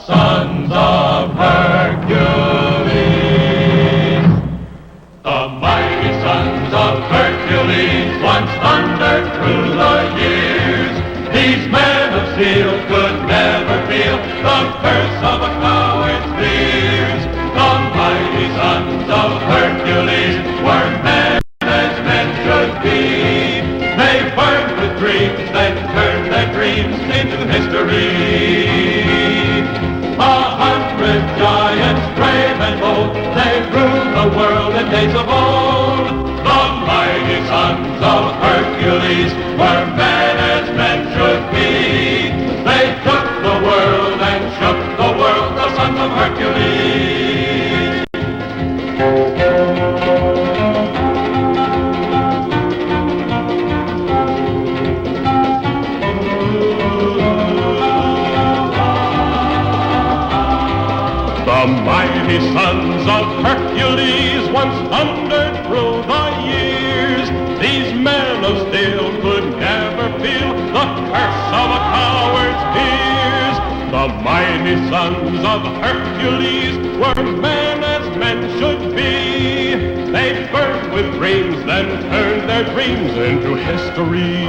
sons of Hercules. The mighty sons of Hercules once thundered through the years. These men of steel could never feel the curse of a coward's fears. The mighty sons of Hercules were men as men should be. They burned with dreams, then turned their dreams into history. 100 giants, brave and bold, they ruled the world in days of old. The mighty sons of Hercules were men as men should be. They took the world and shook the world, the sons of Hercules. The mighty sons of Hercules once thundered through the years. These men of steel could never feel the curse of a coward's fears. The mighty sons of Hercules were men as men should be. They burned with dreams, then turned their dreams into history.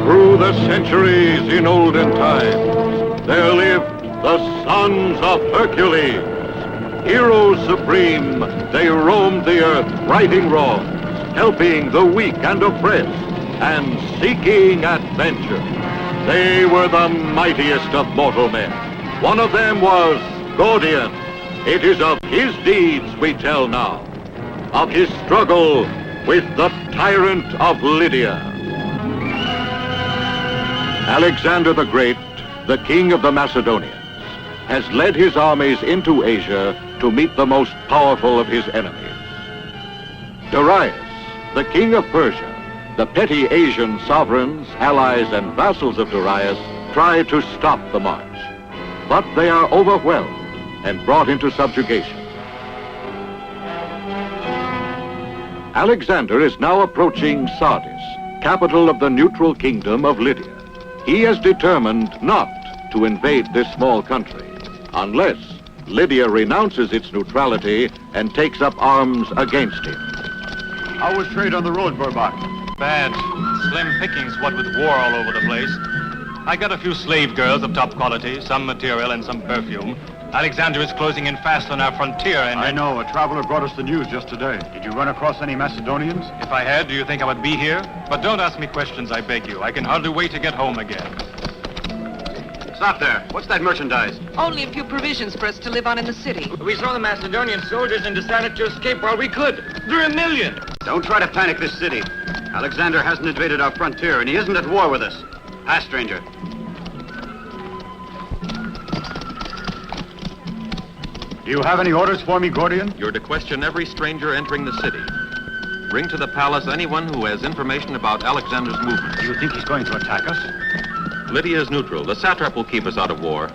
Through the centuries in olden times, there lived the sons of Hercules. Heroes supreme, they roamed the earth, righting wrongs, helping the weak and oppressed, and seeking adventure. They were the mightiest of mortal men. One of them was Gordian. It is of his deeds we tell now, of his struggle with the Tyrant of Lydia. Alexander the Great, the king of the Macedonians, has led his armies into Asia to meet the most powerful of his enemies. Darius, the king of Persia, the petty Asian sovereigns, allies, and vassals of Darius try to stop the march, but they are overwhelmed and brought into subjugation. Alexander is now approaching Sardis, capital of the neutral kingdom of Lydia. He has determined not to invade this small country unless Lydia renounces its neutrality and takes up arms against him. How was trade on the road, Burbach? Bad. Slim pickings, what with war all over the place. I got a few slave girls of top quality, some material and some perfume. Alexander is closing in fast on our frontier and... I know. A traveler brought us the news just today. Did you run across any Macedonians? If I had, do you think I would be here? But don't ask me questions, I beg you. I can hardly wait to get home again. Stop there. What's that merchandise? Only a few provisions for us to live on in the city. We saw the Macedonian soldiers and decided to escape while we could. There are a million. Don't try to panic this city. Alexander hasn't invaded our frontier, and he isn't at war with us. Pass, stranger. Do you have any orders for me, Gordian? You're to question every stranger entering the city. Bring to the palace anyone who has information about Alexander's movements. Do you think he's going to attack us? Lydia is neutral. The satrap will keep us out of war.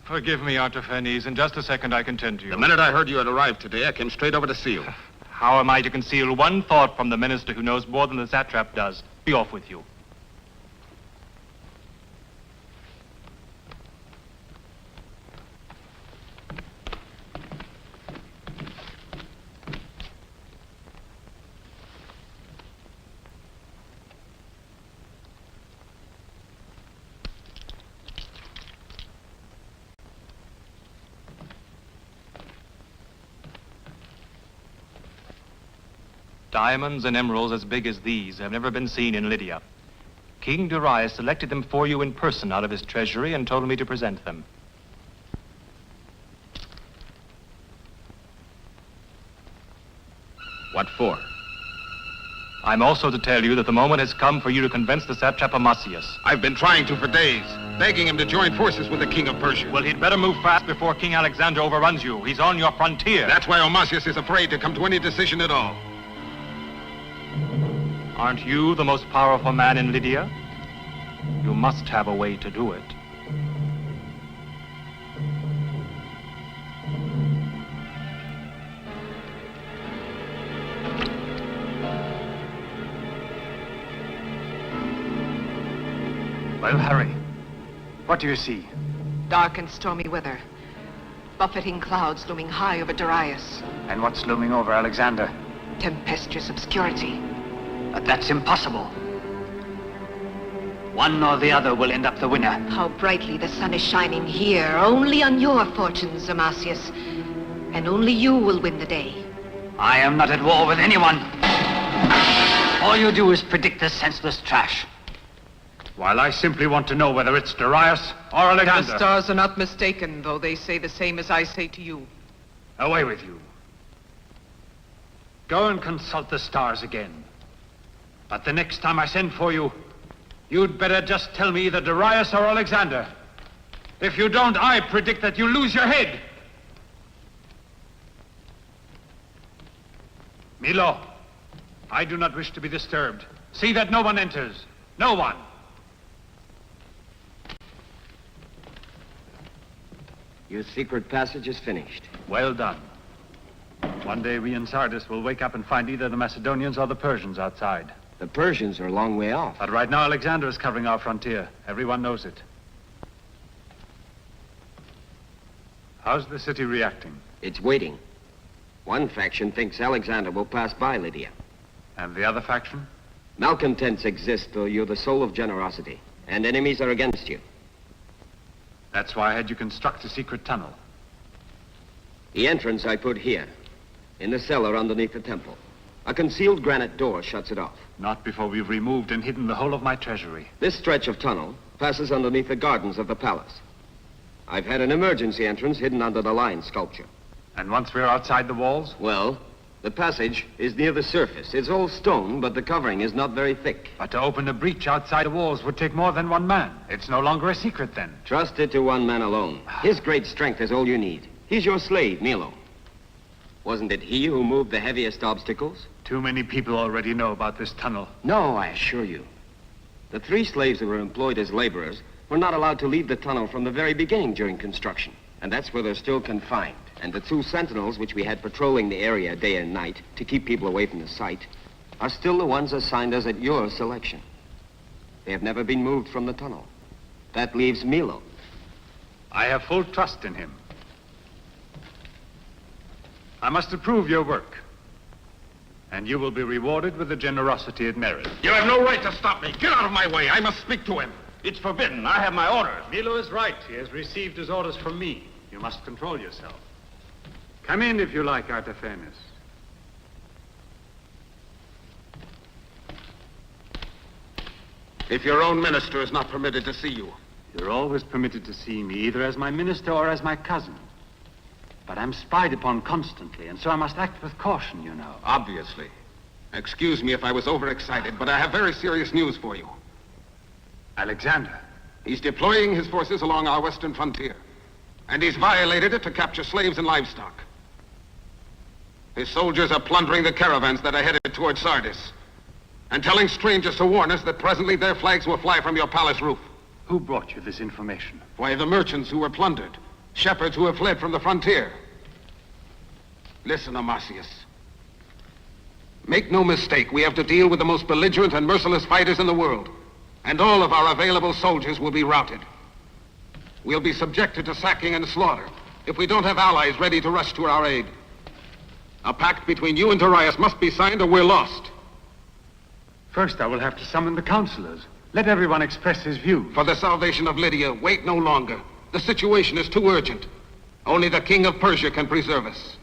Forgive me, Artaphanes. In just a second, I can tend to you. The minute I heard you had arrived today, I came straight over to see you. How am I to conceal one thought from the minister who knows more than the satrap does? Be off with you. Diamonds and emeralds as big as these have never been seen in Lydia. King Darius selected them for you in person out of his treasury and told me to present them. What for? I'm also to tell you that the moment has come for you to convince the satrap Amazius. I've been trying to for days, begging him to join forces with the King of Persia. Well, he'd better move fast before King Alexander overruns you. He's on your frontier. That's why Amazius is afraid to come to any decision at all. Aren't you the most powerful man in Lydia? You must have a way to do it. Well, Harry, what do you see? Dark and stormy weather. Buffeting clouds looming high over Darius. And what's looming over Alexander? Tempestuous obscurity. But that's impossible. One or the other will end up the winner. How brightly the sun is shining here, only on your fortunes, Amazius. And only you will win the day. I am not at war with anyone. All you do is predict this senseless trash. While I simply want to know whether it's Darius or Alexander. The stars are not mistaken, though they say the same as I say to you. Away with you. Go and consult the stars again. But the next time I send for you, you'd better just tell me either Darius or Alexander. If you don't, I predict that you lose your head. Milo, I do not wish to be disturbed. See that no one enters. No one. Your secret passage is finished. Well done. One day we in Sardis will wake up and find either the Macedonians or the Persians outside. The Persians are a long way off. But right now Alexander is covering our frontier. Everyone knows it. How's the city reacting? It's waiting. One faction thinks Alexander will pass by Lydia. And the other faction? Malcontents exist, though you're the soul of generosity. And enemies are against you. That's why I had you construct a secret tunnel. The entrance I put here, in the cellar underneath the temple. A concealed granite door shuts it off. Not before we've removed and hidden the whole of my treasury. This stretch of tunnel passes underneath the gardens of the palace. I've had an emergency entrance hidden under the lion sculpture. And once we're outside the walls? Well, the passage is near the surface. It's all stone, but the covering is not very thick. But to open a breach outside the walls would take more than one man. It's no longer a secret then. Trust it to one man alone. His great strength is all you need. He's your slave, Milo. Wasn't it he who moved the heaviest obstacles? Too many people already know about this tunnel. No, I assure you. The 3 slaves who were employed as laborers were not allowed to leave the tunnel from the very beginning during construction. And that's where they're still confined. And the 2 sentinels, which we had patrolling the area day and night to keep people away from the site, are still the ones assigned us at your selection. They have never been moved from the tunnel. That leaves Milo. I have full trust in him. I must approve your work. And you will be rewarded with the generosity it merits. You have no right to stop me. Get out of my way. I must speak to him. It's forbidden. I have my orders. Milo is right. He has received his orders from me. You must control yourself. Come in if you like, Artaphernes. If your own minister is not permitted to see you. You're always permitted to see me, either as my minister or as my cousin. But I'm spied upon constantly, and so I must act with caution, you know. Obviously. Excuse me if I was overexcited, but I have very serious news for you. Alexander. He's deploying his forces along our western frontier. And he's violated it to capture slaves and livestock. His soldiers are plundering the caravans that are headed toward Sardis. And telling strangers to warn us that presently their flags will fly from your palace roof. Who brought you this information? Why, the merchants who were plundered. Shepherds who have fled from the frontier. Listen, Amazius. Make no mistake, we have to deal with the most belligerent and merciless fighters in the world. And all of our available soldiers will be routed. We'll be subjected to sacking and slaughter if we don't have allies ready to rush to our aid. A pact between you and Darius must be signed or we're lost. First, I will have to summon the counselors. Let everyone express his views. For the salvation of Lydia, wait no longer. The situation is too urgent. Only the King of Persia can preserve us.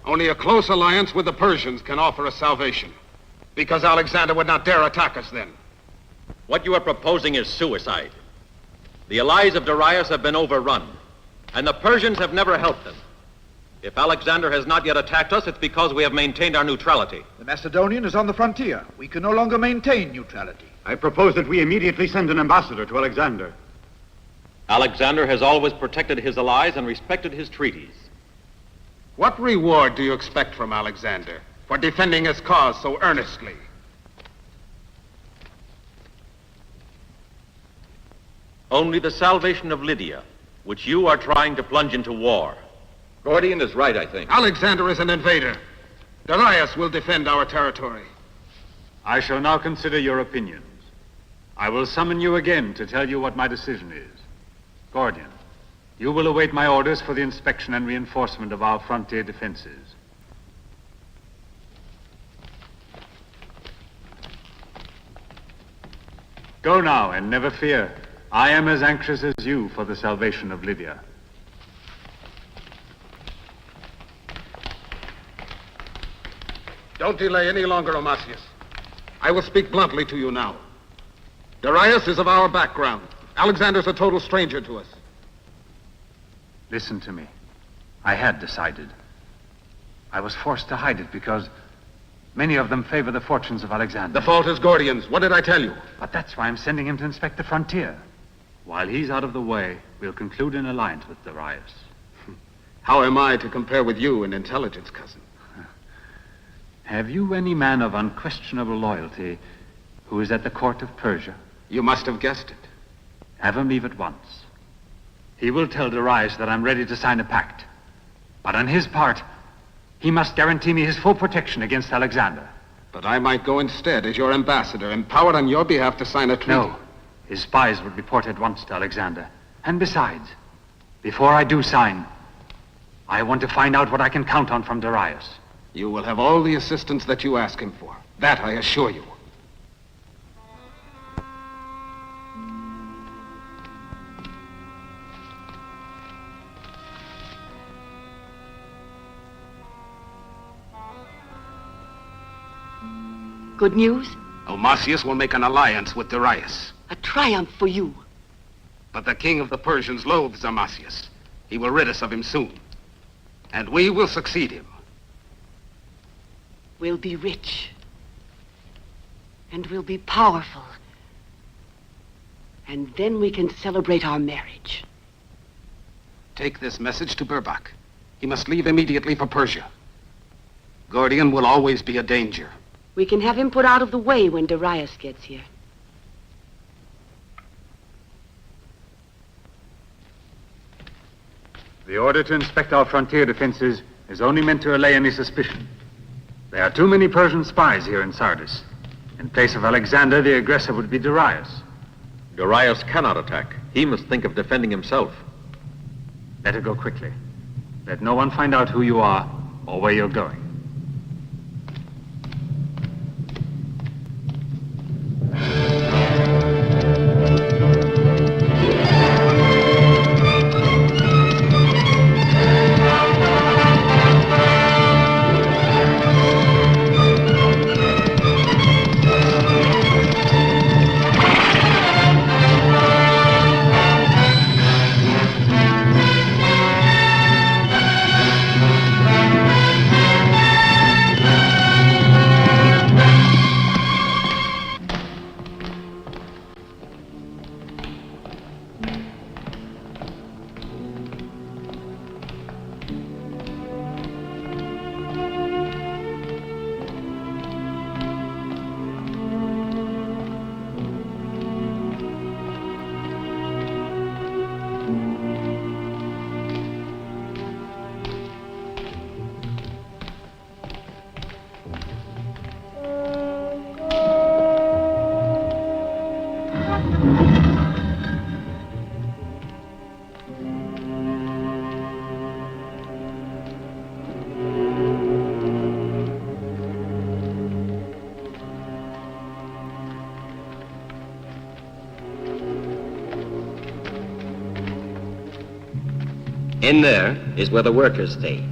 Only a close alliance with the Persians can offer us salvation. Because Alexander would not dare attack us then. What you are proposing is suicide. The allies of Darius have been overrun, and the Persians have never helped them. If Alexander has not yet attacked us, it's because we have maintained our neutrality. The Macedonian is on the frontier. We can no longer maintain neutrality. I propose that we immediately send an ambassador to Alexander. Alexander has always protected his allies and respected his treaties. What reward do you expect from Alexander for defending his cause so earnestly? Only the salvation of Lydia, which you are trying to plunge into war. Gordian is right, I think. Alexander is an invader. Darius will defend our territory. I shall now consider your opinions. I will summon you again to tell you what my decision is. Gordian, you will await my orders for the inspection and reinforcement of our frontier defenses. Go now, and never fear. I am as anxious as you for the salvation of Lydia. Don't delay any longer, Omasius. I will speak bluntly to you now. Darius is of our background. Alexander's a total stranger to us. Listen to me. I had decided. I was forced to hide it because many of them favor the fortunes of Alexander. The fault is Gordian's. What did I tell you? But that's why I'm sending him to inspect the frontier. While he's out of the way, we'll conclude an alliance with Darius. How am I to compare with you in intelligence, cousin? Have you any man of unquestionable loyalty who is at the court of Persia? You must have guessed it. Have him leave at once. He will tell Darius that I'm ready to sign a pact. But on his part, he must guarantee me his full protection against Alexander. But I might go instead as your ambassador, empowered on your behalf to sign a treaty. No. His spies would report at once to Alexander. And besides, before I do sign, I want to find out what I can count on from Darius. You will have all the assistance that you ask him for. That I assure you. Good news? Omasius will make an alliance with Darius. A triumph for you. But the king of the Persians loathes Omasius. He will rid us of him soon. And we will succeed him. We'll be rich. And we'll be powerful. And then we can celebrate our marriage. Take this message to Burbak. He must leave immediately for Persia. Gordian will always be a danger. We can have him put out of the way when Darius gets here. The order to inspect our frontier defenses is only meant to allay any suspicion. There are too many Persian spies here in Sardis. In place of Alexander, the aggressor would be Darius. Darius cannot attack. He must think of defending himself. Let it go quickly. Let no one find out who you are or where you're going. In there is where the workers stay.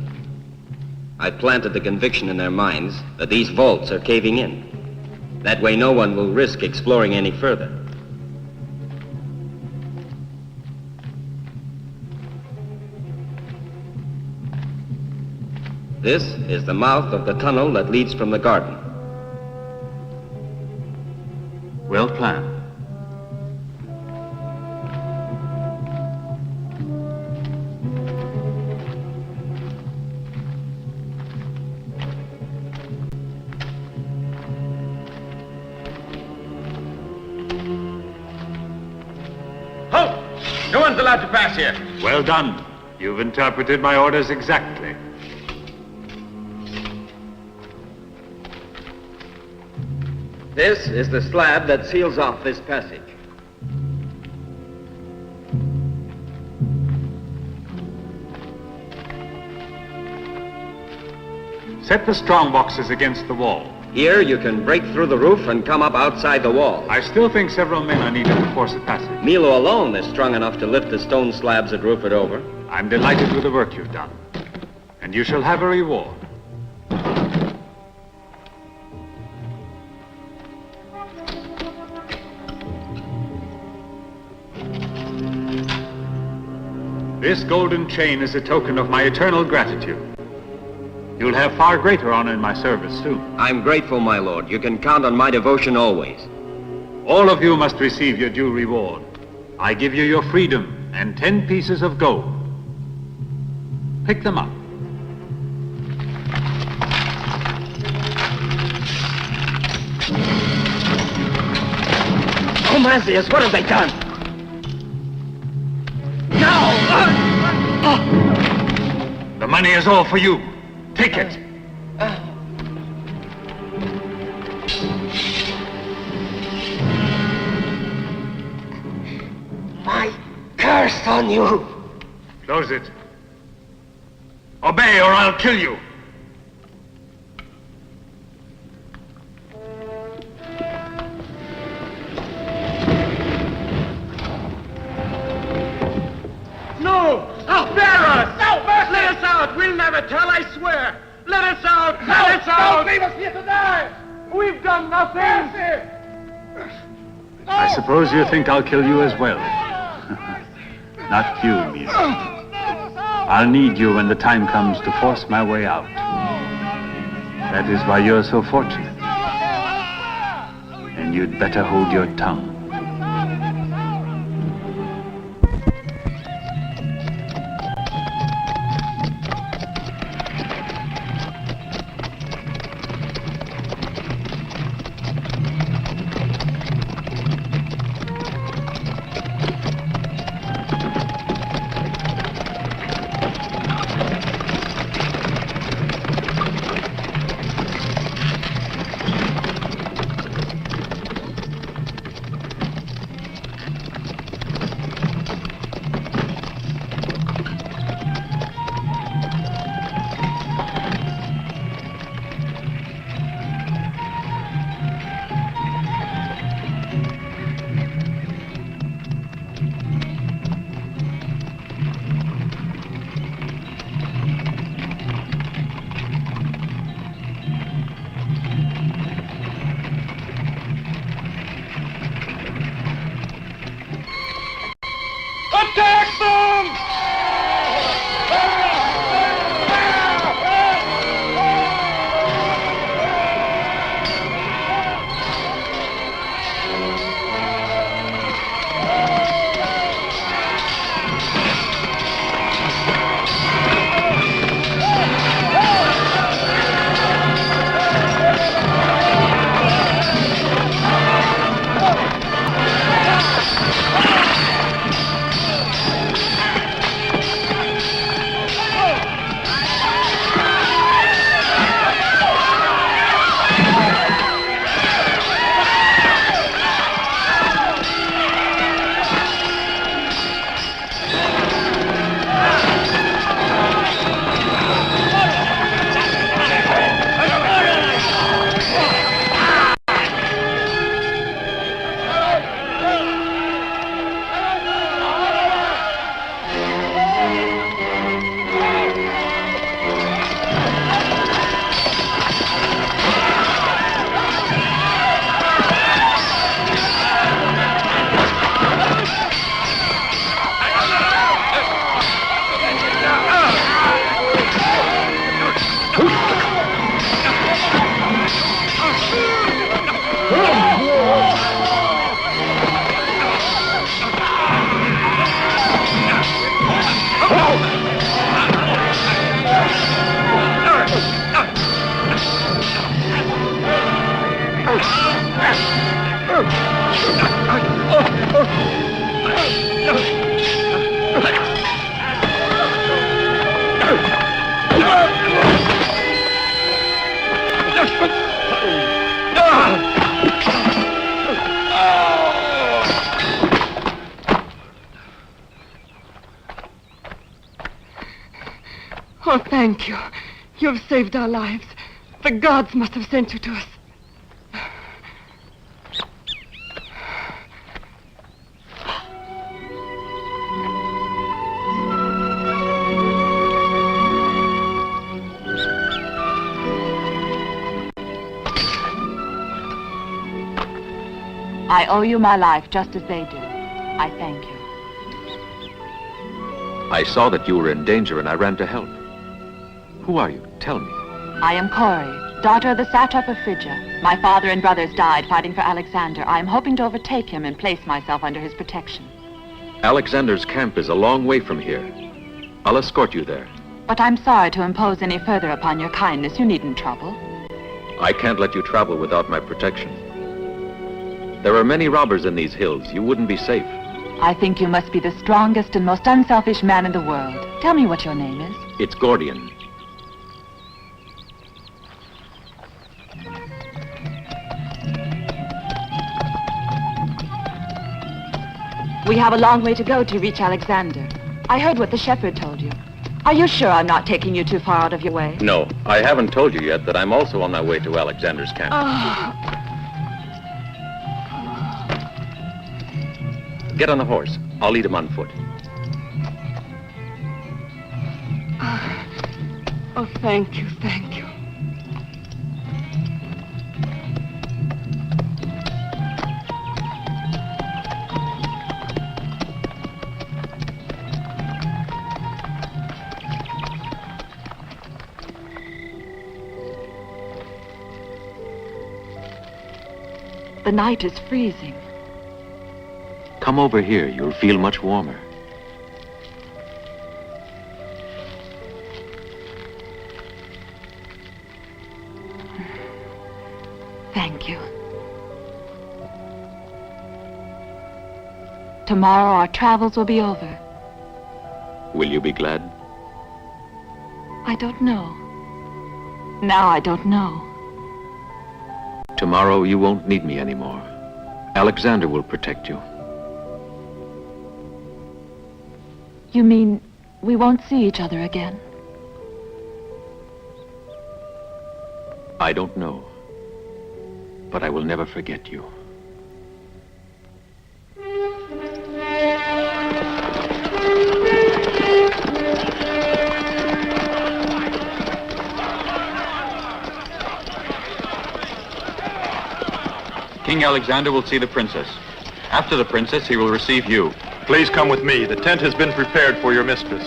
I planted the conviction in their minds that these vaults are caving in. That way no one will risk exploring any further. This is the mouth of the tunnel that leads from the garden. Well planned. Halt! No one's allowed to pass here. Well done. You've interpreted my orders exactly. This is the slab that seals off this passage. Set the strong boxes against the wall. Here you can break through the roof and come up outside the wall. I still think several men are needed to force a passage. Milo alone is strong enough to lift the stone slabs that roof it over. I'm delighted with the work you've done. And you shall have a reward. This golden chain is a token of my eternal gratitude. You'll have far greater honor in my service soon. I'm grateful, my lord. You can count on my devotion always. All of you must receive your due reward. I give you your freedom and 10 pieces of gold. Pick them up. Oh, Mazias, what have they done? The money is all for you. Take it. My curse on you. Close it. Obey or I'll kill you. No! I'll bear us! No, mercy! Let us out! We'll never tell, I swear! Let us out! Let us out! Don't leave us here to die! We've done nothing! Mercy! I suppose you think I'll kill you as well. Not you, Milo. I'll need you when the time comes to force my way out. That is why you're so fortunate. And you'd better hold your tongue. Thank you. You have saved our lives. The gods must have sent you to us. I owe you my life just as they do. I thank you. I saw that you were in danger and I ran to help. Who are you? Tell me. I am Cori, daughter of the satrap of Phrygia. My father and brothers died fighting for Alexander. I am hoping to overtake him and place myself under his protection. Alexander's camp is a long way from here. I'll escort you there. But I'm sorry to impose any further upon your kindness. You needn't trouble. I can't let you travel without my protection. There are many robbers in these hills. You wouldn't be safe. I think you must be the strongest and most unselfish man in the world. Tell me what your name is. It's Gordian. We have a long way to go to reach Alexander. I heard what the shepherd told you. Are you sure I'm not taking you too far out of your way? No, I haven't told you yet that I'm also on my way to Alexander's camp. Get on the horse. I'll lead him on foot. Oh, thank you, thank you. The night is freezing. Come over here. You'll feel much warmer. Thank you. Tomorrow our travels will be over. Will you be glad? I don't know. Now I don't know. Tomorrow you won't need me anymore. Alexander will protect you. You mean we won't see each other again? I don't know. But I will never forget you. King Alexander will see the princess. After the princess, he will receive you. Please come with me. The tent has been prepared for your mistress.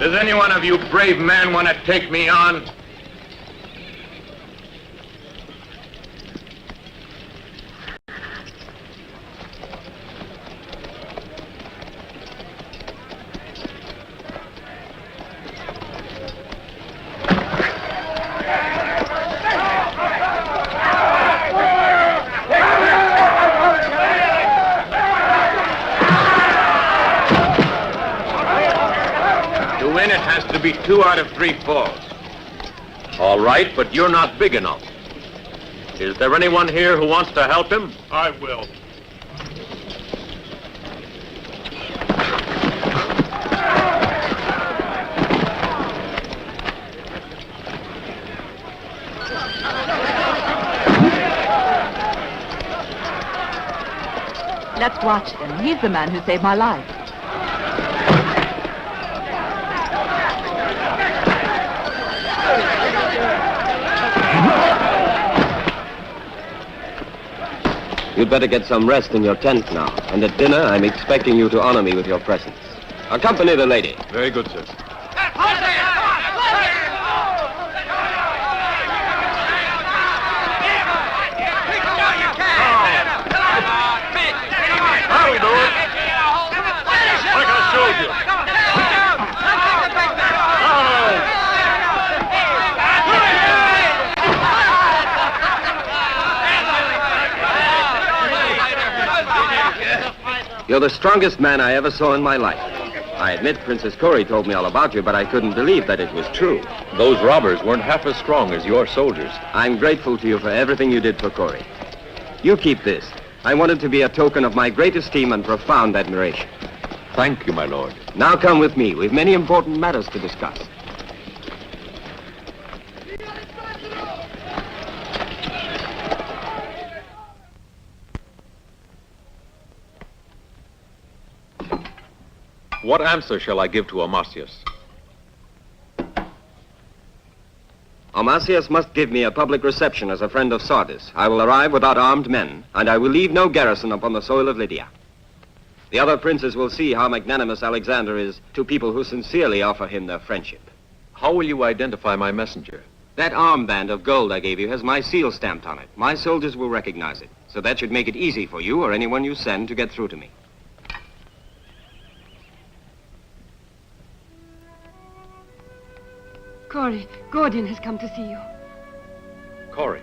Does any one of you brave men want to take me on? It has to be 2 out of 3 falls. All right, but you're not big enough. Is there anyone here who wants to help him? I will. Let's watch him. He's the man who saved my life. You'd better get some rest in your tent now. And at dinner, I'm expecting you to honor me with your presence. Accompany the lady. Very good, sir. That'll do it. Like I showed you. You're the strongest man I ever saw in my life. I admit Princess Corey told me all about you, but I couldn't believe that it was true. Those robbers weren't half as strong as your soldiers. I'm grateful to you for everything you did for Corey. You keep this. I want it to be a token of my great esteem and profound admiration. Thank you, my lord. Now come with me. We've many important matters to discuss. What answer shall I give to Amasius? Amasius must give me a public reception as a friend of Sardis. I will arrive without armed men, and I will leave no garrison upon the soil of Lydia. The other princes will see how magnanimous Alexander is to people who sincerely offer him their friendship. How will you identify my messenger? That armband of gold I gave you has my seal stamped on it. My soldiers will recognize it, so that should make it easy for you or anyone you send to get through to me. Corey, Gordian has come to see you. Corey.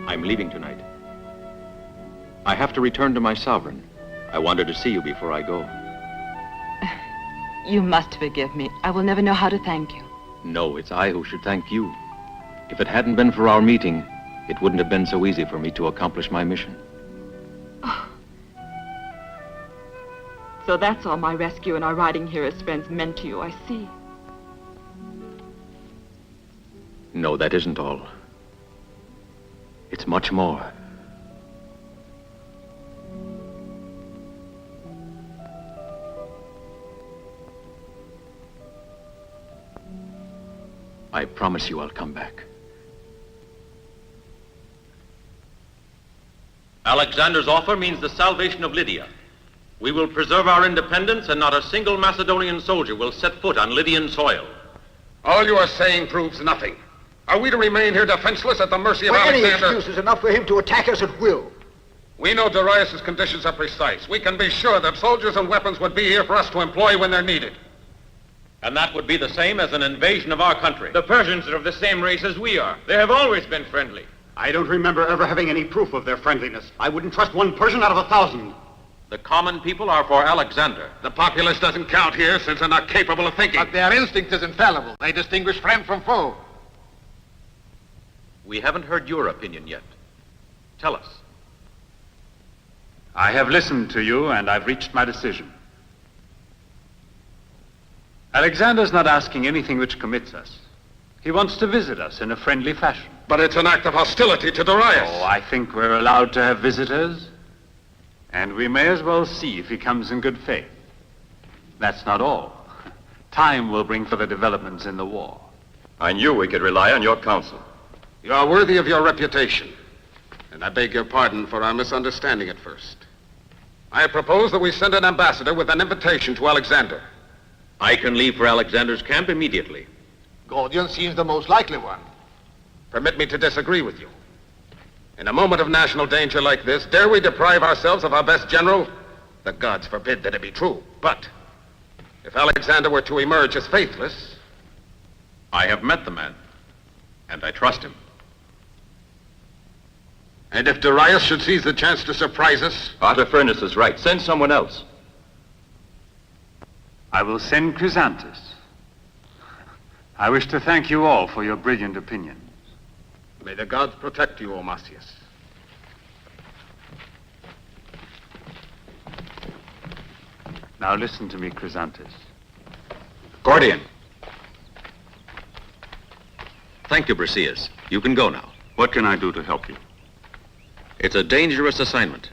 I'm leaving tonight. I have to return to my sovereign. I wanted to see you before I go. You must forgive me. I will never know how to thank you. No, it's I who should thank you. If it hadn't been for our meeting, it wouldn't have been so easy for me to accomplish my mission. Oh. So that's all my rescue and our riding here as friends meant to you, I see. No, that isn't all. It's much more. I promise you I'll come back. Alexander's offer means the salvation of Lydia. We will preserve our independence, and not a single Macedonian soldier will set foot on Lydian soil. All you are saying proves nothing. Are we to remain here defenseless at the mercy of Alexander? Any excuse is enough for him to attack us at will. We know Darius' conditions are precise. We can be sure that soldiers and weapons would be here for us to employ when they're needed. And that would be the same as an invasion of our country. The Persians are of the same race as we are. They have always been friendly. I don't remember ever having any proof of their friendliness. I wouldn't trust one Persian out of 1,000. The common people are for Alexander. The populace doesn't count here since they're not capable of thinking. But their instinct is infallible. They distinguish friend from foe. We haven't heard your opinion yet. Tell us. I have listened to you, and I've reached my decision. Alexander's not asking anything which commits us. He wants to visit us in a friendly fashion. But it's an act of hostility to Darius. Oh, I think we're allowed to have visitors. And we may as well see if he comes in good faith. That's not all. Time will bring further developments in the war. I knew we could rely on your counsel. You are worthy of your reputation. And I beg your pardon for our misunderstanding at first. I propose that we send an ambassador with an invitation to Alexander. I can leave for Alexander's camp immediately. Gordian seems the most likely one. Permit me to disagree with you. In a moment of national danger like this, dare we deprive ourselves of our best general? The gods forbid that it be true. But if Alexander were to emerge as faithless... I have met the man, and I trust him. And if Darius should seize the chance to surprise us? Artaphernus is right. Send someone else. I will send Chrysanthus. I wish to thank you all for your brilliant opinions. May the gods protect you, Omasius. Now listen to me, Chrysanthus. Gordian. Thank you, Briseis. You can go now. What can I do to help you? It's a dangerous assignment.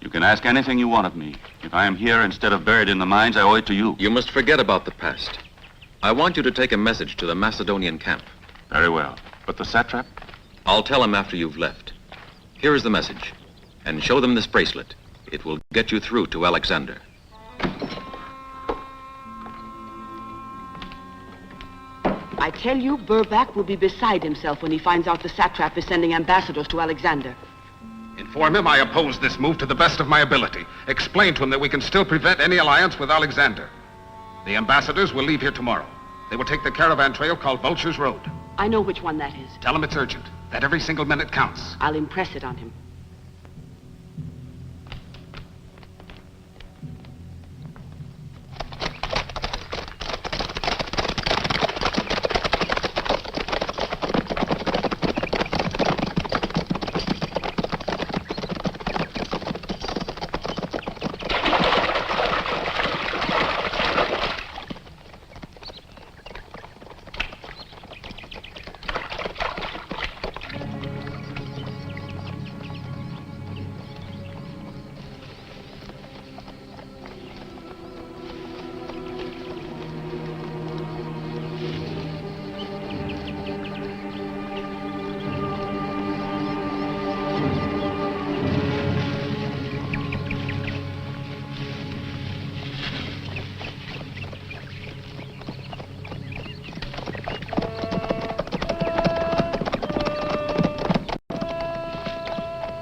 You can ask anything you want of me. If I am here instead of buried in the mines, I owe it to you. You must forget about the past. I want you to take a message to the Macedonian camp. Very well. But the satrap? I'll tell him after you've left. Here is the message. And show them this bracelet. It will get you through to Alexander. I tell you, Burback will be beside himself when he finds out the satrap is sending ambassadors to Alexander. Inform him I oppose this move to the best of my ability. Explain to him that we can still prevent any alliance with Alexander. The ambassadors will leave here tomorrow. They will take the caravan trail called Vulture's Road. I know which one that is. Tell him it's urgent, that every single minute counts. I'll impress it on him.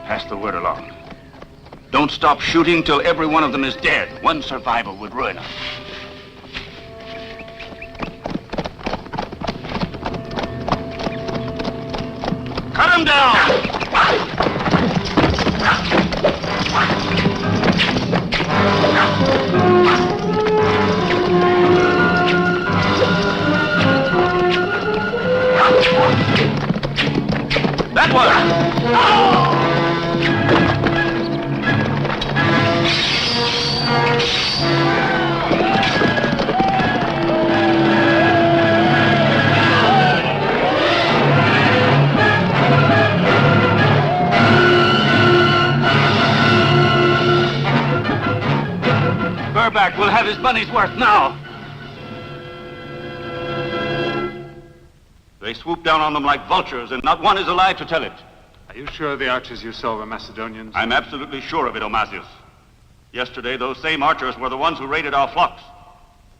Pass the word along. Don't stop shooting till every one of them is dead. One survival would ruin us. Cut him down! That one! Burback will have his money's worth now. They swoop down on them like vultures, and not one is alive to tell it. Are you sure the archers you saw were Macedonians? I'm absolutely sure of it, Omasius. Yesterday, those same archers were the ones who raided our flocks.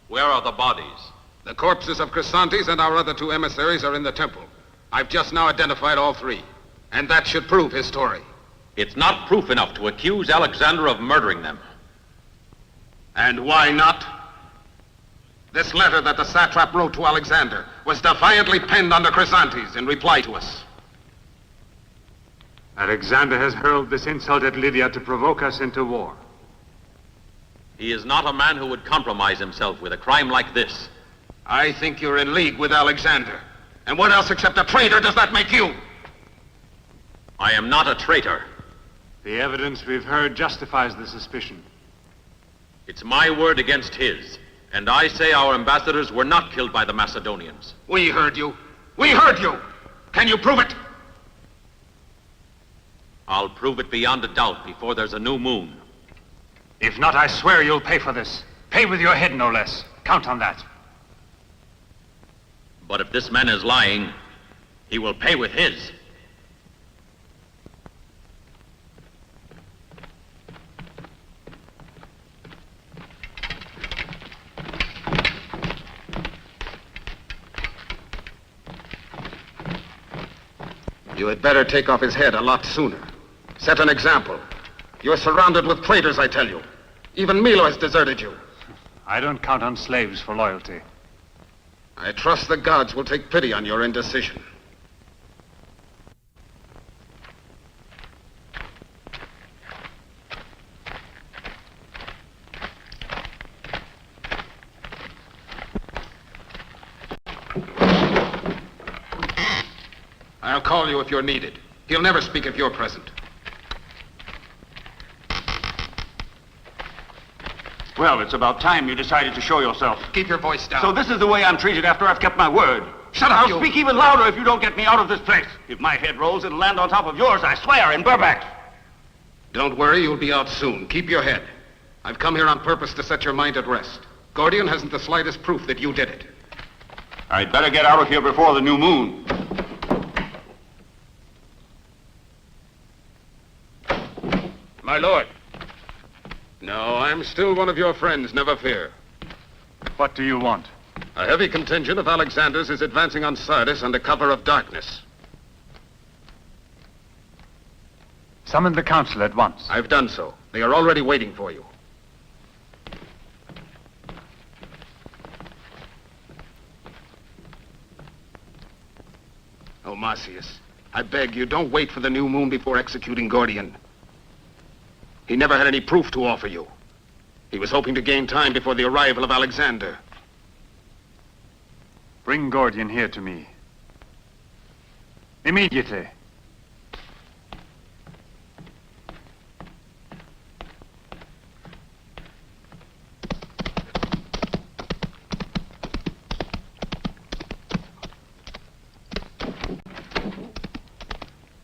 Where are the bodies? The corpses of Chrysantes and our other two emissaries are in the temple. I've just now identified all three. And that should prove his story. It's not proof enough to accuse Alexander of murdering them. And why not? This letter that the satrap wrote to Alexander was defiantly penned under Chrysantes in reply to us. Alexander has hurled this insult at Lydia to provoke us into war. He is not a man who would compromise himself with a crime like this. I think you're in league with Alexander. And what else except a traitor does that make you? I am not a traitor. The evidence we've heard justifies the suspicion. It's my word against his. And I say our ambassadors were not killed by the Macedonians. We heard you. We heard you. Can you prove it? I'll prove it beyond a doubt before there's a new moon. If not, I swear you'll pay for this. Pay with your head, no less. Count on that. But if this man is lying, he will pay with his. You had better take off his head a lot sooner. Set an example. You're surrounded with traitors, I tell you. Even Milo has deserted you. I don't count on slaves for loyalty. I trust the gods will take pity on your indecision. I'll call you if you're needed. He'll never speak if you're present. Well, it's about time you decided to show yourself. Keep your voice down. So this is the way I'm treated after I've kept my word. Shut up, I'll speak even louder if you don't get me out of this place. If my head rolls, it'll land on top of yours, I swear, in Burback. Don't worry, you'll be out soon. Keep your head. I've come here on purpose to set your mind at rest. Gordian hasn't the slightest proof that you did it. I'd better get out of here before the new moon. My lord. No, I'm still one of your friends, never fear. What do you want? A heavy contingent of Alexander's is advancing on Sardis under cover of darkness. Summon the council at once. I've done so. They are already waiting for you. Oh, Marcius, I beg you, don't wait for the new moon before executing Gordian. He never had any proof to offer you. He was hoping to gain time before the arrival of Alexander. Bring Gordian here to me. Immediately.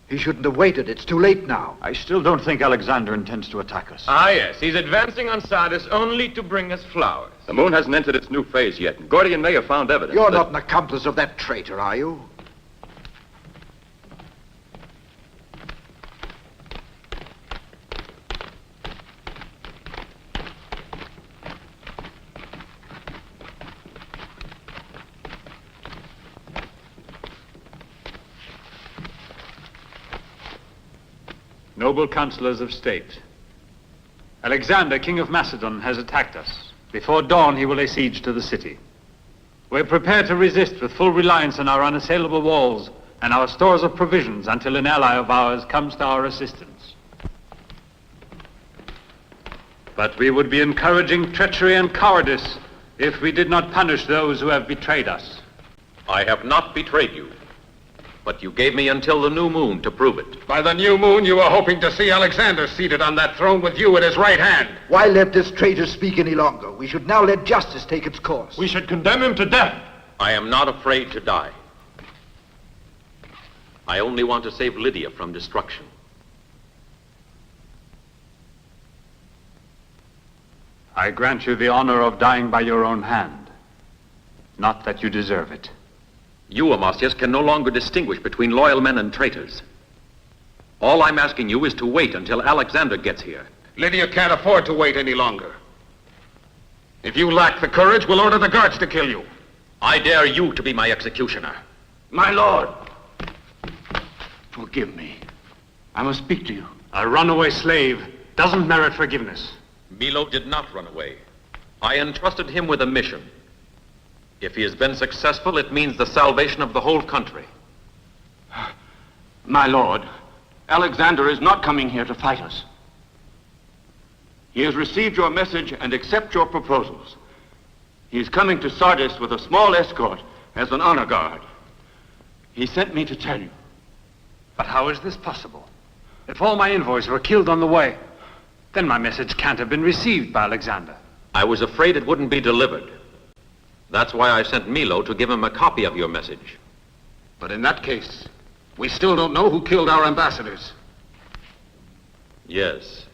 He shouldn't have waited. It's too late now. I still don't think Alexander intends to attack us. Ah, yes. He's advancing on Sardis only to bring us flowers. The moon hasn't entered its new phase yet, and Gordian may have found evidence. You're not an accomplice of that traitor, are you? Noble councillors of state, Alexander, king of Macedon, has attacked us. Before dawn, he will lay siege to the city. We're prepared to resist with full reliance on our unassailable walls and our stores of provisions until an ally of ours comes to our assistance. But we would be encouraging treachery and cowardice if we did not punish those who have betrayed us. I have not betrayed you. But you gave me until the new moon to prove it. By the new moon, you were hoping to see Alexander seated on that throne with you at his right hand. Why let this traitor speak any longer? We should now let justice take its course. We should condemn him to death. I am not afraid to die. I only want to save Lydia from destruction. I grant you the honor of dying by your own hand. Not that you deserve it. You, Amasius, can no longer distinguish between loyal men and traitors. All I'm asking you is to wait until Alexander gets here. Lydia can't afford to wait any longer. If you lack the courage, we'll order the guards to kill you. I dare you to be my executioner. My lord. Forgive me. I must speak to you. A runaway slave doesn't merit forgiveness. Milo did not run away. I entrusted him with a mission. If he has been successful, it means the salvation of the whole country. My lord, Alexander is not coming here to fight us. He has received your message and accepts your proposals. He is coming to Sardis with a small escort as an honor guard. He sent me to tell you. But how is this possible? If all my envoys were killed on the way, then my message can't have been received by Alexander. I was afraid it wouldn't be delivered. That's why I sent Milo to give him a copy of your message. But in that case, we still don't know who killed our ambassadors. Yes.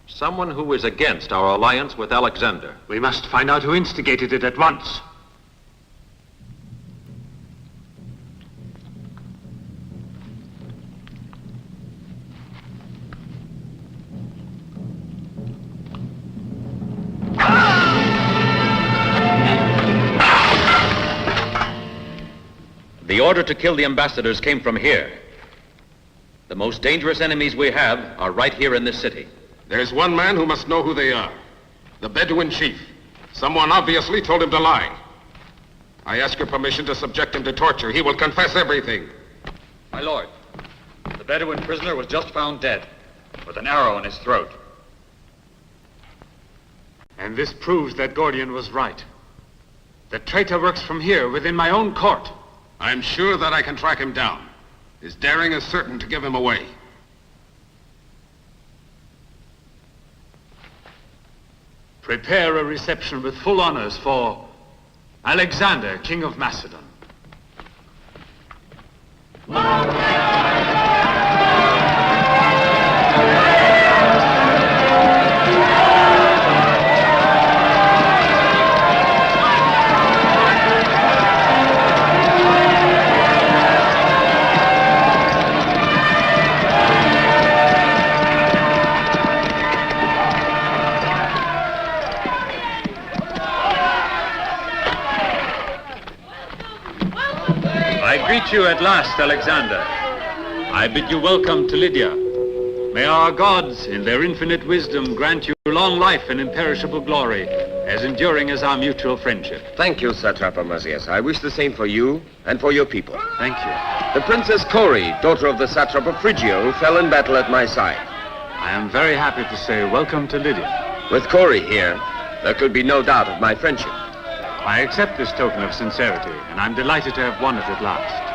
Someone who is against our alliance with Alexander. We must find out who instigated it at once. The order to kill the ambassadors came from here. The most dangerous enemies we have are right here in this city. There's one man who must know who they are. The Bedouin chief. Someone obviously told him to lie. I ask your permission to subject him to torture. He will confess everything. My lord, the Bedouin prisoner was just found dead, with an arrow in his throat. And this proves that Gordian was right. The traitor works from here, within my own court. I'm sure that I can track him down. His daring is certain to give him away. Prepare a reception with full honors for Alexander, king of Macedon. March! I greet you at last, Alexander. I bid you welcome to Lydia. May our gods, in their infinite wisdom, grant you long life and imperishable glory, as enduring as our mutual friendship. Thank you, Satrap Amazias. I wish the same for you and for your people. Thank you. The Princess Cori, daughter of the Satrap of Phrygia, who fell in battle at my side. I am very happy to say welcome to Lydia. With Cori here, there could be no doubt of my friendship. I accept this token of sincerity, and I'm delighted to have won it at last.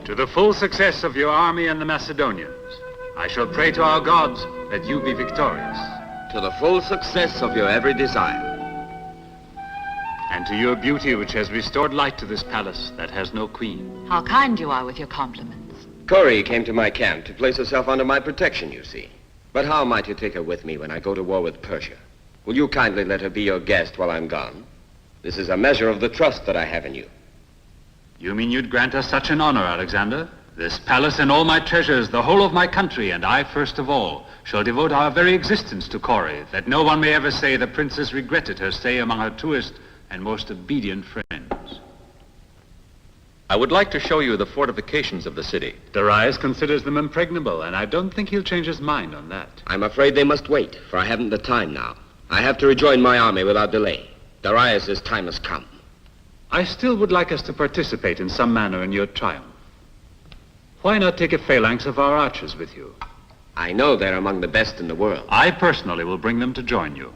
To the full success of your army and the Macedonians, I shall pray to our gods that you be victorious. To the full success of your every desire. And to your beauty, which has restored light to this palace that has no queen. How kind you are with your compliments. Cori came to my camp to place herself under my protection, you see. But how am I to take her with me when I go to war with Persia? Will you kindly let her be your guest while I'm gone? This is a measure of the trust that I have in you. You mean you'd grant us such an honor, Alexander? This palace and all my treasures, the whole of my country, and I first of all, shall devote our very existence to Cori, that no one may ever say the princess regretted her stay among her truest and most obedient friends. I would like to show you the fortifications of the city. Darius considers them impregnable, and I don't think he'll change his mind on that. I'm afraid they must wait, for I haven't the time now. I have to rejoin my army without delay. Darius's time has come. I still would like us to participate in some manner in your triumph. Why not take a phalanx of our archers with you? I know they're among the best in the world. I personally will bring them to join you.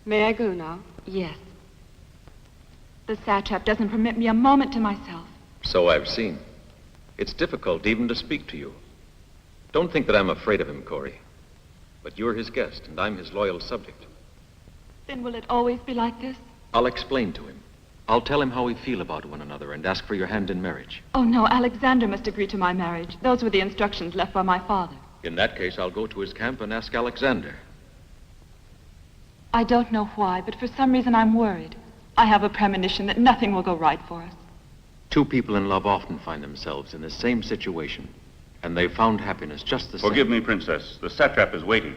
May I go now? Yes. The satrap doesn't permit me a moment to myself. So I've seen. It's difficult even to speak to you. Don't think that I'm afraid of him, Cori. But you're his guest, and I'm his loyal subject. Then will it always be like this? I'll explain to him. I'll tell him how we feel about one another and ask for your hand in marriage. Oh, no, Alexander must agree to my marriage. Those were the instructions left by my father. In that case, I'll go to his camp and ask Alexander. I don't know why, but for some reason I'm worried. I have a premonition that nothing will go right for us. Two people in love often find themselves in the same situation, and they've found happiness just the same. Forgive me, Princess. The satrap is waiting.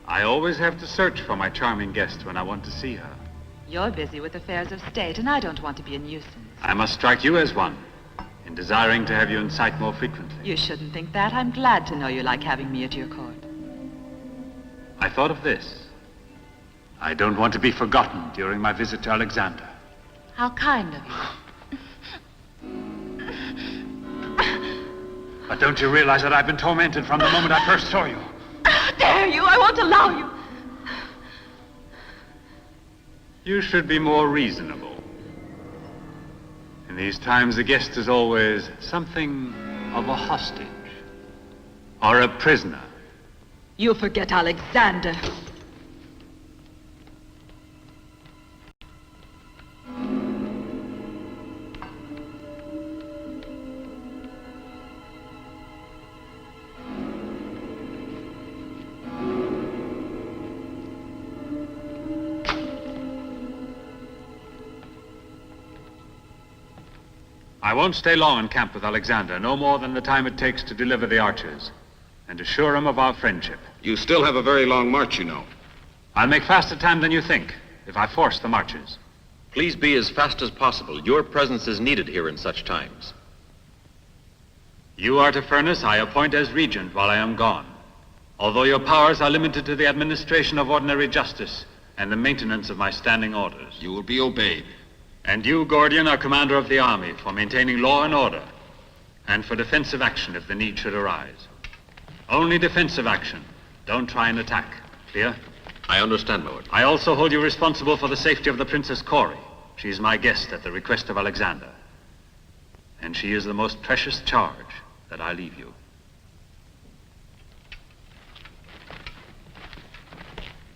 I always have to search for my charming guest when I want to see her. You're busy with affairs of state, and I don't want to be a nuisance. I must strike you as one, in desiring to have you in sight more frequently. You shouldn't think that. I'm glad to know you like having me at your court. I thought of this. I don't want to be forgotten during my visit to Alexander. How kind of you. But don't you realize that I've been tormented from the moment I first saw you? How dare you! I won't allow you! You should be more reasonable. In these times, a guest is always something of a hostage. Or a prisoner. You forget Alexander. I won't stay long in camp with Alexander, no more than the time it takes to deliver the archers, and assure him of our friendship. You still have a very long march, you know. I'll make faster time than you think if I force the marches. Please be as fast as possible. Your presence is needed here in such times. You, Artaphernes, I appoint as regent while I am gone. Although your powers are limited to the administration of ordinary justice and the maintenance of my standing orders. You will be obeyed. And you, Gordian, are commander of the army for maintaining law and order, and for defensive action if the need should arise. Only defensive action. Don't try and attack. Clear? I understand, my lord. I also hold you responsible for the safety of the Princess Cori. She is my guest at the request of Alexander. And she is the most precious charge that I leave you.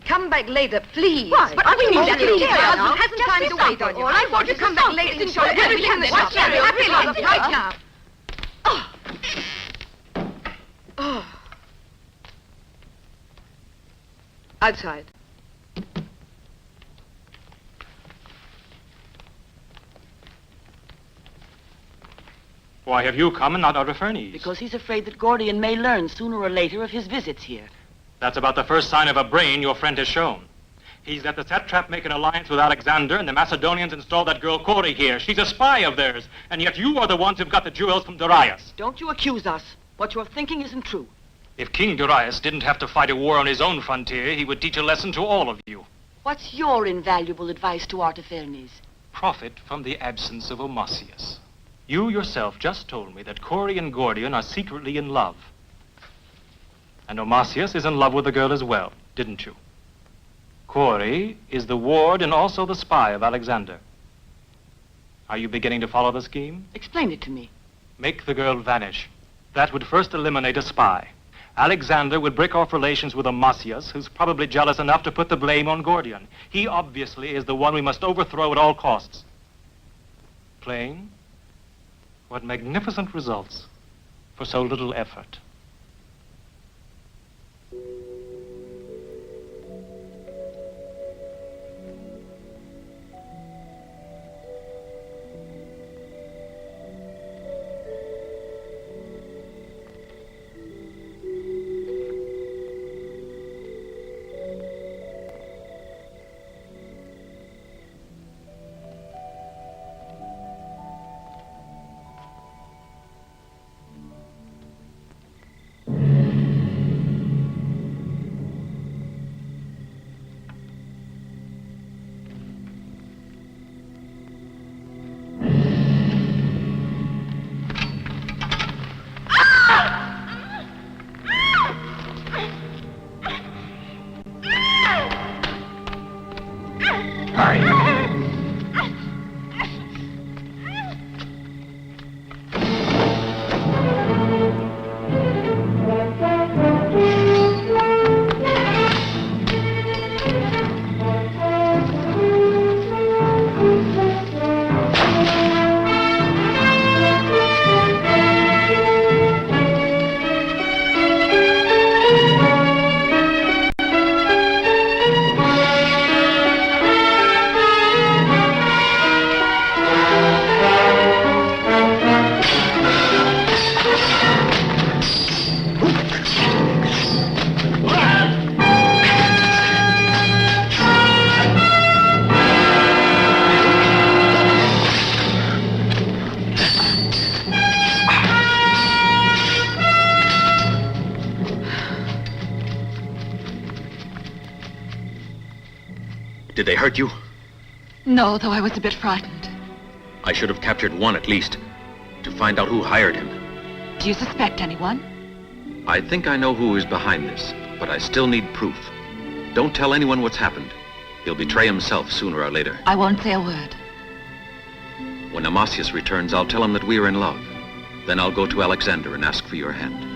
Come back later, please. Why? But We need that please, little my girl. husband hasn't time to wait on you. I want you to come back later and show everything in the shop. Right now. Oh. Outside. Why have you come and not Artaphernes? Because he's afraid that Gordian may learn sooner or later of his visits here. That's about the first sign of a brain your friend has shown. He's let the satrap make an alliance with Alexander, and the Macedonians install that girl Cori here. She's a spy of theirs, and yet you are the ones who've got the jewels from Darius. Don't you accuse us. What you're thinking isn't true. If King Darius didn't have to fight a war on his own frontier, he would teach a lesson to all of you. What's your invaluable advice to Artaphernes? Profit from the absence of Omasius. You yourself just told me that Cori and Gordian are secretly in love. And Omasius is in love with the girl as well, didn't you? Cori is the ward and also the spy of Alexander. Are you beginning to follow the scheme? Explain it to me. Make the girl vanish. That would first eliminate a spy. Alexander would break off relations with Omasius, who's probably jealous enough to put the blame on Gordian. He obviously is the one we must overthrow at all costs. Plain? What magnificent results for so little effort. Did they hurt you? No, though I was a bit frightened. I should have captured one at least, to find out who hired him. Do you suspect anyone? I think I know who is behind this, but I still need proof. Don't tell anyone what's happened. He'll betray himself sooner or later. I won't say a word. When Omasius returns, I'll tell him that we are in love. Then I'll go to Alexander and ask for your hand.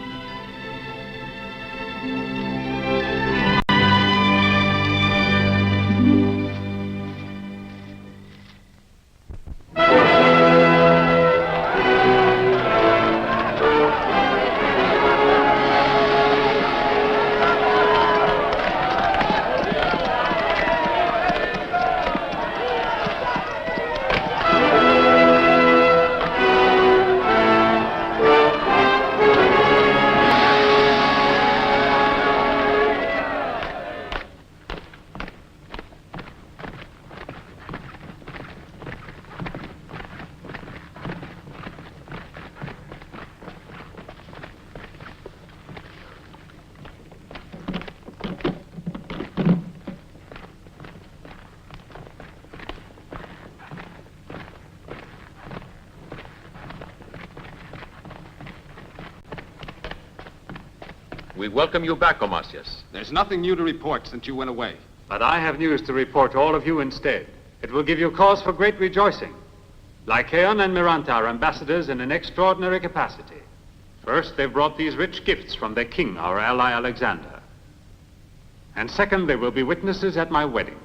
We welcome you back, Omasius. There's nothing new to report since you went away. But I have news to report to all of you instead. It will give you cause for great rejoicing. Lycaon and Miranta are ambassadors in an extraordinary capacity. First, they've brought these rich gifts from their king, our ally Alexander. And second, they will be witnesses at my wedding.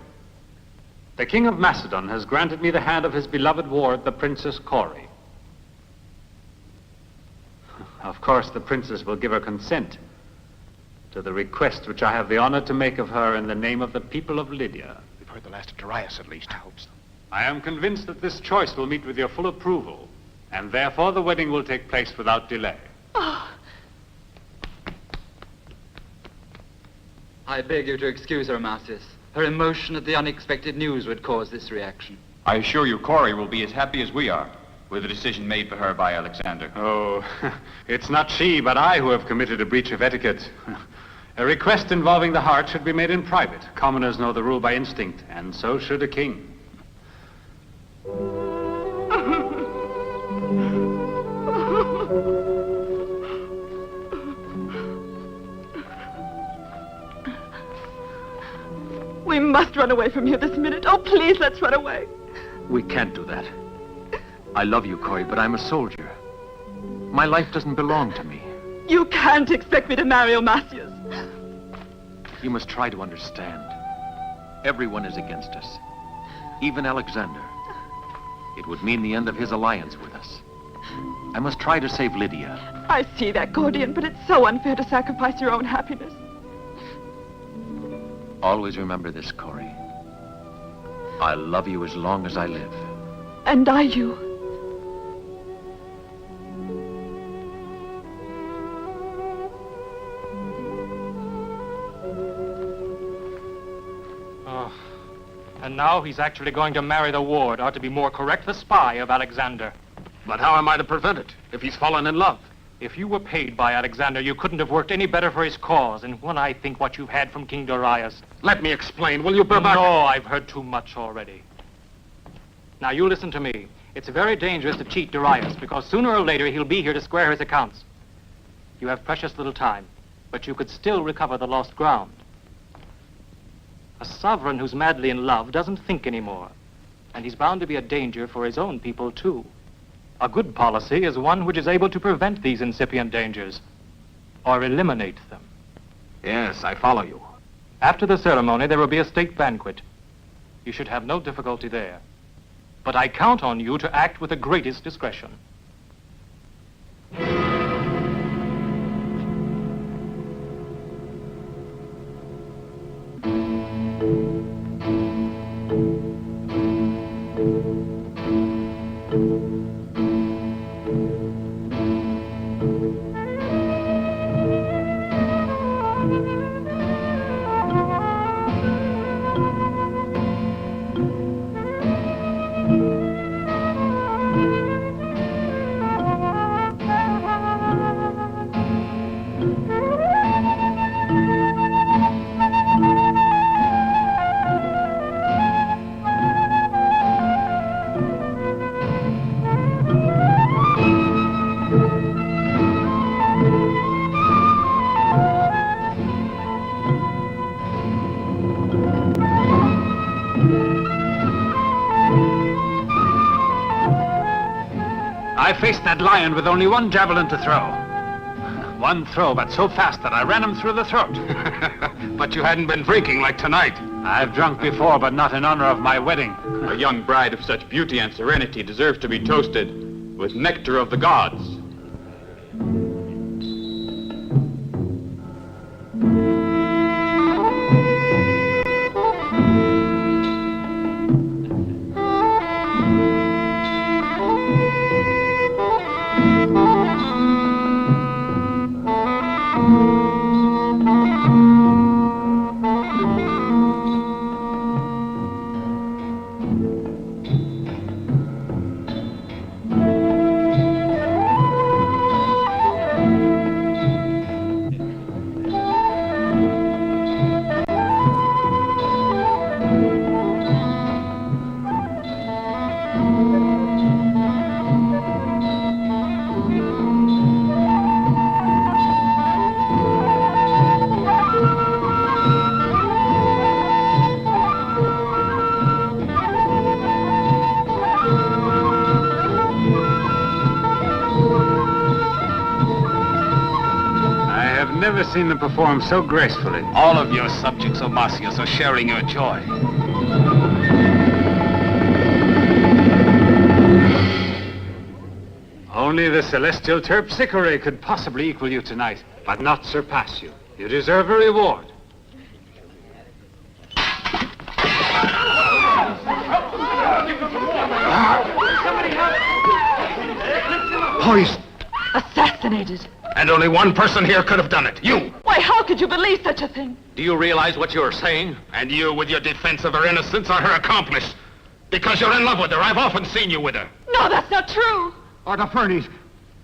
The king of Macedon has granted me the hand of his beloved ward, the Princess Cori. Of course, the princess will give her consent to the request which I have the honor to make of her in the name of the people of Lydia. We've heard the last of Darius, at least. I hope so. I am convinced that this choice will meet with your full approval, and therefore the wedding will take place without delay. Oh. I beg you to excuse her, Marcius. Her emotion at the unexpected news would cause this reaction. I assure you, Cori will be as happy as we are with the decision made for her by Alexander. Oh, it's not she, but I who have committed a breach of etiquette. A request involving the heart should be made in private. Commoners know the rule by instinct, and so should a king. We must run away from here this minute. Oh, please, let's run away. We can't do that. I love you, Cori, but I'm a soldier. My life doesn't belong to me. You can't expect me to marry Omasius. You must try to understand. Everyone is against us. Even Alexander. It would mean the end of his alliance with us. I must try to save Lydia. I see that, Gordian, but it's so unfair to sacrifice your own happiness. Always remember this, Cori. I love you as long as I live. And I you. And now he's actually going to marry the ward, or to be more correct, the spy of Alexander. But how am I to prevent it, if he's fallen in love? If you were paid by Alexander, you couldn't have worked any better for his cause. And when I think what you've had from King Darius... Let me explain, will you, Burbach? No, I've heard too much already. Now, you listen to me. It's very dangerous to cheat Darius, because sooner or later he'll be here to square his accounts. You have precious little time, but you could still recover the lost ground. A sovereign who's madly in love doesn't think anymore, and he's bound to be a danger for his own people, too. A good policy is one which is able to prevent these incipient dangers, or eliminate them. Yes, I follow you. After the ceremony, there will be a state banquet. You should have no difficulty there. But I count on you to act with the greatest discretion. I faced that lion with only one javelin to throw. One throw, but so fast that I ran him through the throat. But you hadn't been drinking like tonight. I've drunk before, but not in honor of my wedding. A young bride of such beauty and serenity deserves to be toasted with nectar of the gods. seen them perform so gracefully. All of your subjects, Omasius, are sharing your joy. Only the celestial terpsichore could possibly equal you tonight, but not surpass you. You deserve a reward. Poison. Assassinated. And only one person here could have done it. You. Why, how could you believe such a thing? Do you realize what you're saying? And you, with your defense of her innocence, are her accomplice. Because you're in love with her. I've often seen you with her. No, that's not true. Artaphernes,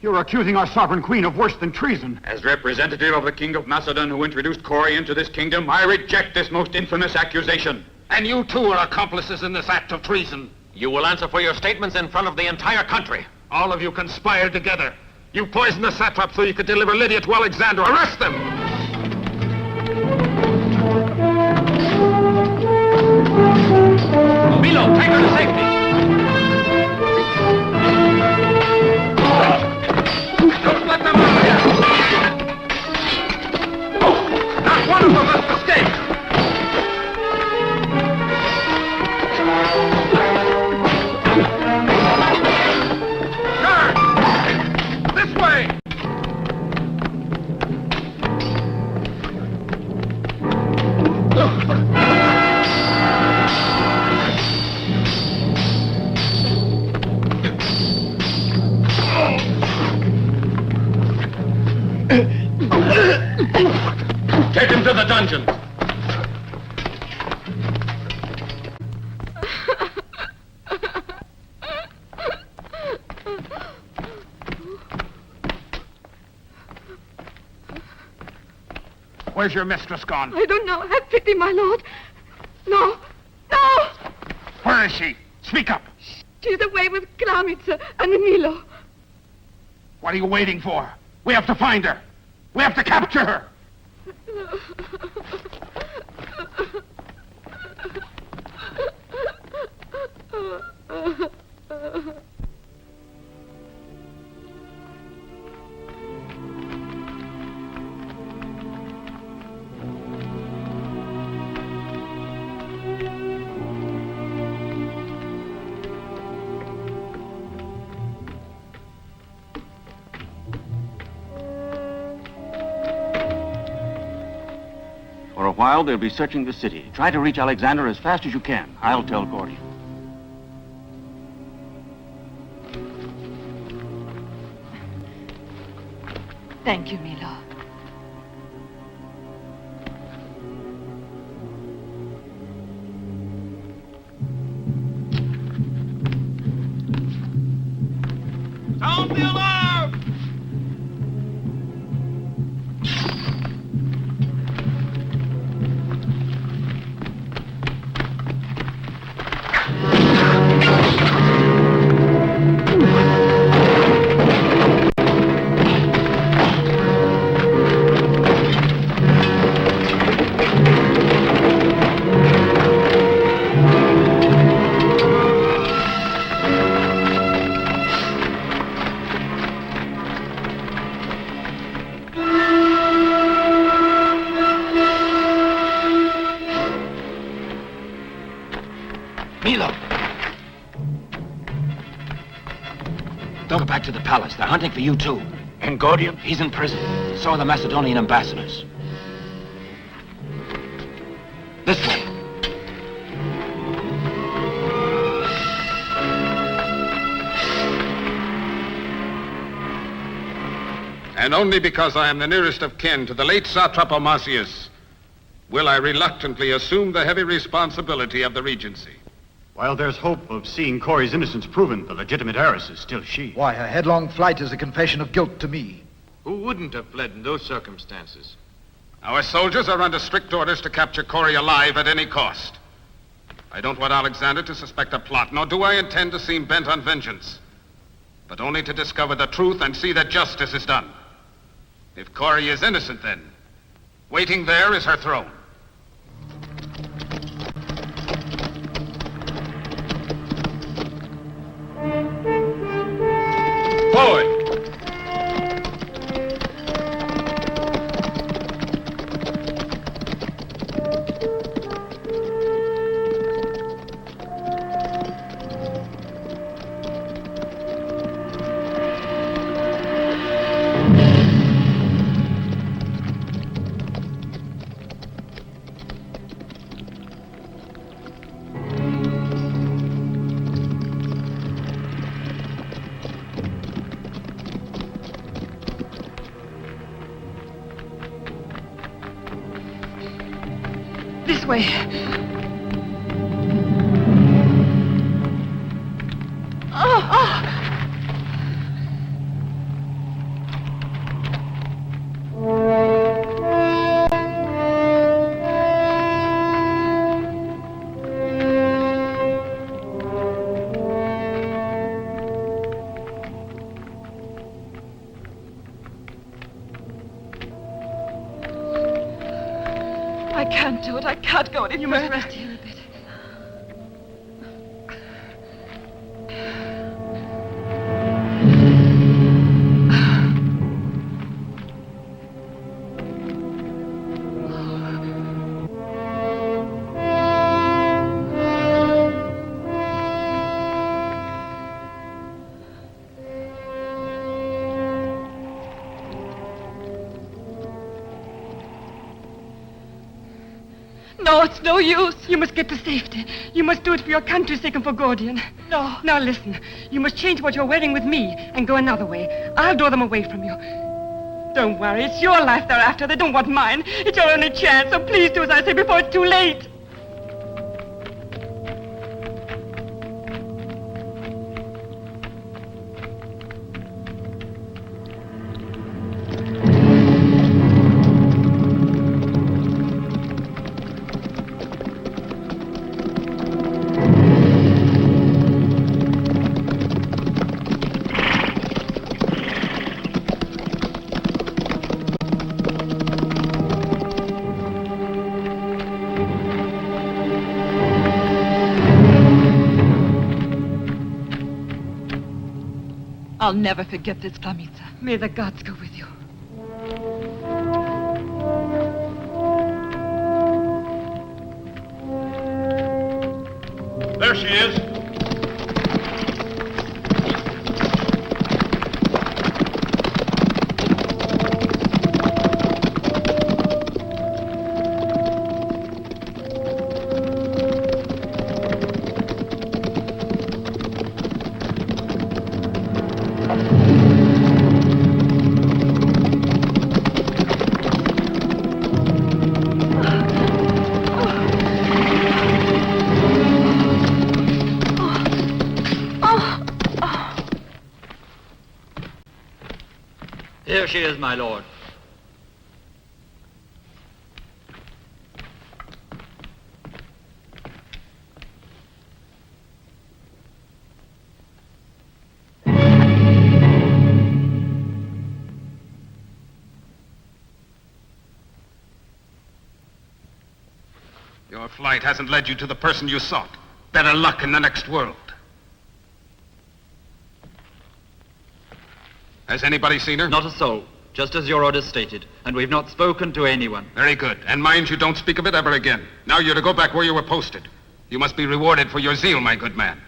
you're accusing our sovereign queen of worse than treason. As representative of the king of Macedon who introduced Cory into this kingdom, I reject this most infamous accusation. And you too are accomplices in this act of treason. You will answer for your statements in front of the entire country. All of you conspired together. You poisoned the satrap so you could deliver Lydia to Alexander. Arrest them! Milo, take her to safety. Don't let them out of here! Not one of them must escape! Turn! This way! Take him to the dungeon. Where's your mistress gone? I don't know. Have pity, my lord. No. No! Where is she? Speak up. She's away with Klamitsa and Milo. What are you waiting for? We have to find her. We have to capture her. For a while, they'll be searching the city. Try to reach Alexander as fast as you can. I'll tell Gordian. Thank you, Milo. Sound the alarm! Milo! Don't go back to the palace. They're hunting for you, too. And Gordian? He's in prison. So are the Macedonian ambassadors. This way. And only because I am the nearest of kin to the late satrap Omasius will I reluctantly assume the heavy responsibility of the regency. While there's hope of seeing Cory's innocence proven, the legitimate heiress is still she. Why, her headlong flight is a confession of guilt to me. Who wouldn't have fled in those circumstances? Our soldiers are under strict orders to capture Cory alive at any cost. I don't want Alexander to suspect a plot, nor do I intend to seem bent on vengeance, but only to discover the truth and see that justice is done. If Cory is innocent, then, waiting there is her throne. Forward! way. I can't do it. I can't go any You further. must rest here a bit. No, it's no use. You must get to safety. You must do it for your country's sake and for Gordian. No. Now listen. You must change what you're wearing with me and go another way. I'll draw them away from you. Don't worry. It's your life they're after. They don't want mine. It's your only chance. So please do as I say before it's too late. I'll never forget this, Klamitsa. May the gods go with you. There she is. Here she is, my lord. Your flight hasn't led you to the person you sought. Better luck in the next world. Has anybody seen her? Not a soul, just as your orders stated, and we've not spoken to anyone. Very good. And mind you don't speak of it ever again. Now you're to go back where you were posted. You must be rewarded for your zeal, my good man.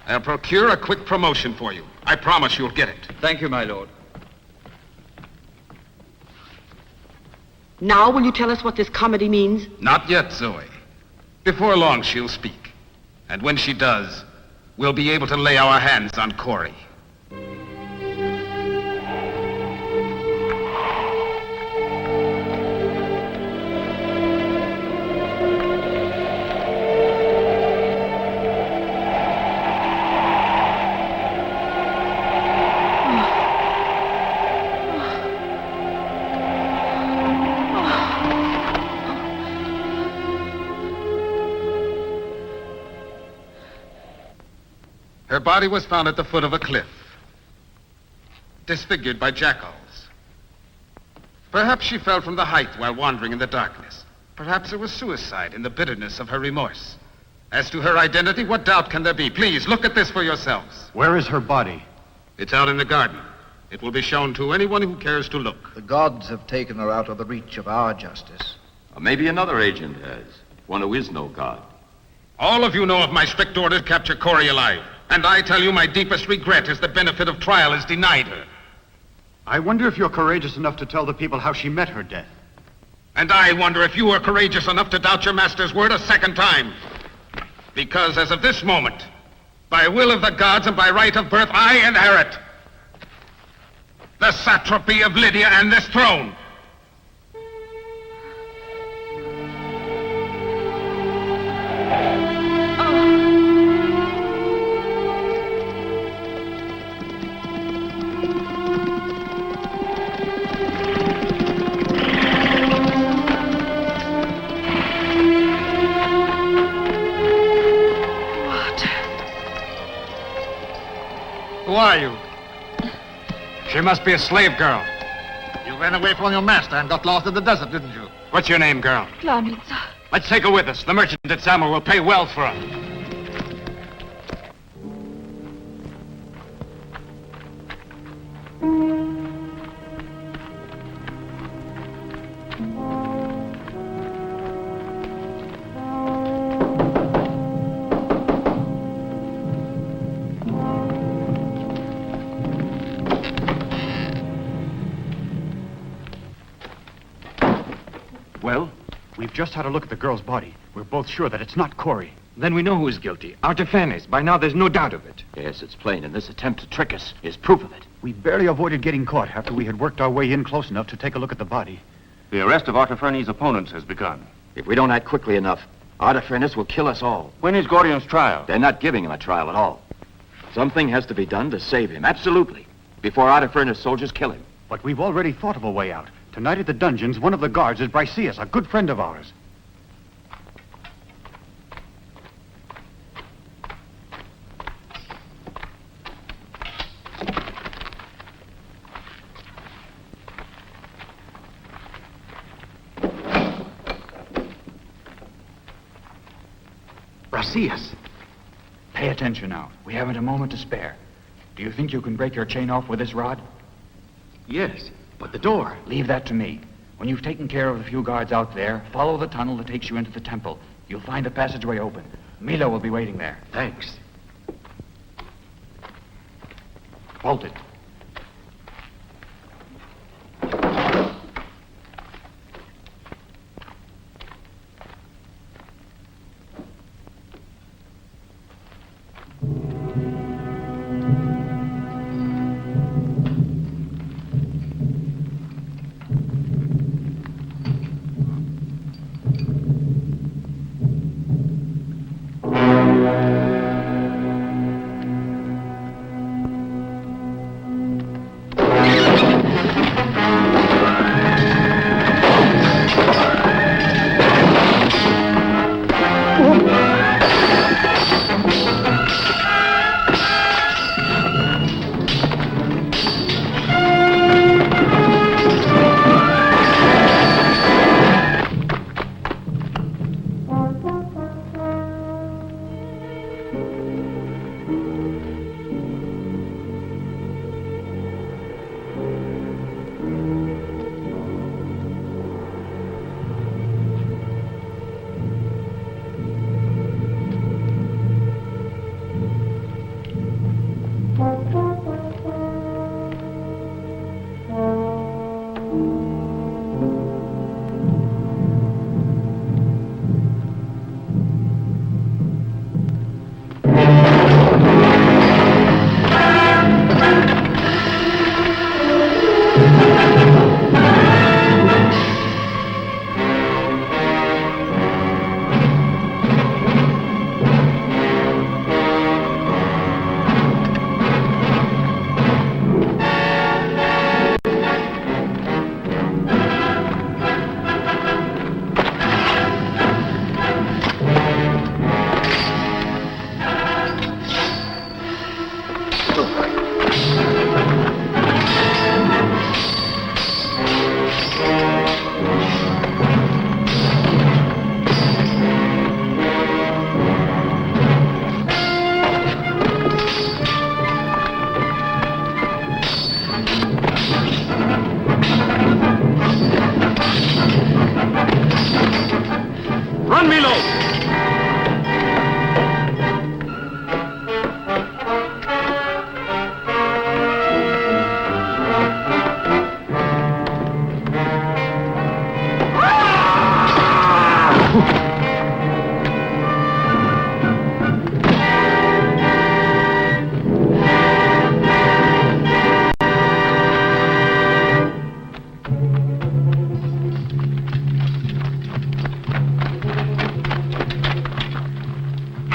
I'll procure a quick promotion for you. I promise you'll get it. Thank you, my lord. Now will you tell us what this comedy means? Not yet, Zoe. Before long, she'll speak. And when she does, we'll be able to lay our hands on Corey. Her body was found at the foot of a cliff, disfigured by jackals. Perhaps she fell from the height while wandering in the darkness. Perhaps it was suicide in the bitterness of her remorse. As to her identity, what doubt can there be? Please, look at this for yourselves. Where is her body? It's out in the garden. It will be shown to anyone who cares to look. The gods have taken her out of the reach of our justice. Or maybe another agent has. One who is no god. All of you know of my strict order to capture Corey alive. And I tell you my deepest regret is the benefit of trial is denied her. I wonder if you're courageous enough to tell the people how she met her death. And I wonder if you are courageous enough to doubt your master's word a second time. Because as of this moment, by will of the gods and by right of birth, I inherit the satrapy of Lydia and this throne. Who are you? She must be a slave girl. You ran away from your master and got lost in the desert, didn't you? What's your name, girl? Klamitsa. Let's take her with us. The merchant at Samo will pay well for her. Well, we've just had a look at the girl's body. We're both sure that it's not Corey. Then we know who is guilty. Artephanes. By now, there's no doubt of it. Yes, it's plain, and this attempt to trick us is proof of it. We barely avoided getting caught after we had worked our way in close enough to take a look at the body. The arrest of Artephanes' opponents has begun. If we don't act quickly enough, Artephanes will kill us all. When is Gordian's trial? They're not giving him a trial at all. Something has to be done to save him, absolutely, before Artephanes' soldiers kill him. But we've already thought of a way out. Tonight at the dungeons, one of the guards is Briseus, a good friend of ours. Briseus. Pay attention now. We haven't a moment to spare. Do you think you can break your chain off with this rod? Yes, but the door. Leave that to me. When you've taken care of the few guards out there, follow the tunnel that takes you into the temple. You'll find a passageway open. Milo will be waiting there. Thanks. Bolt it. Run, Milo!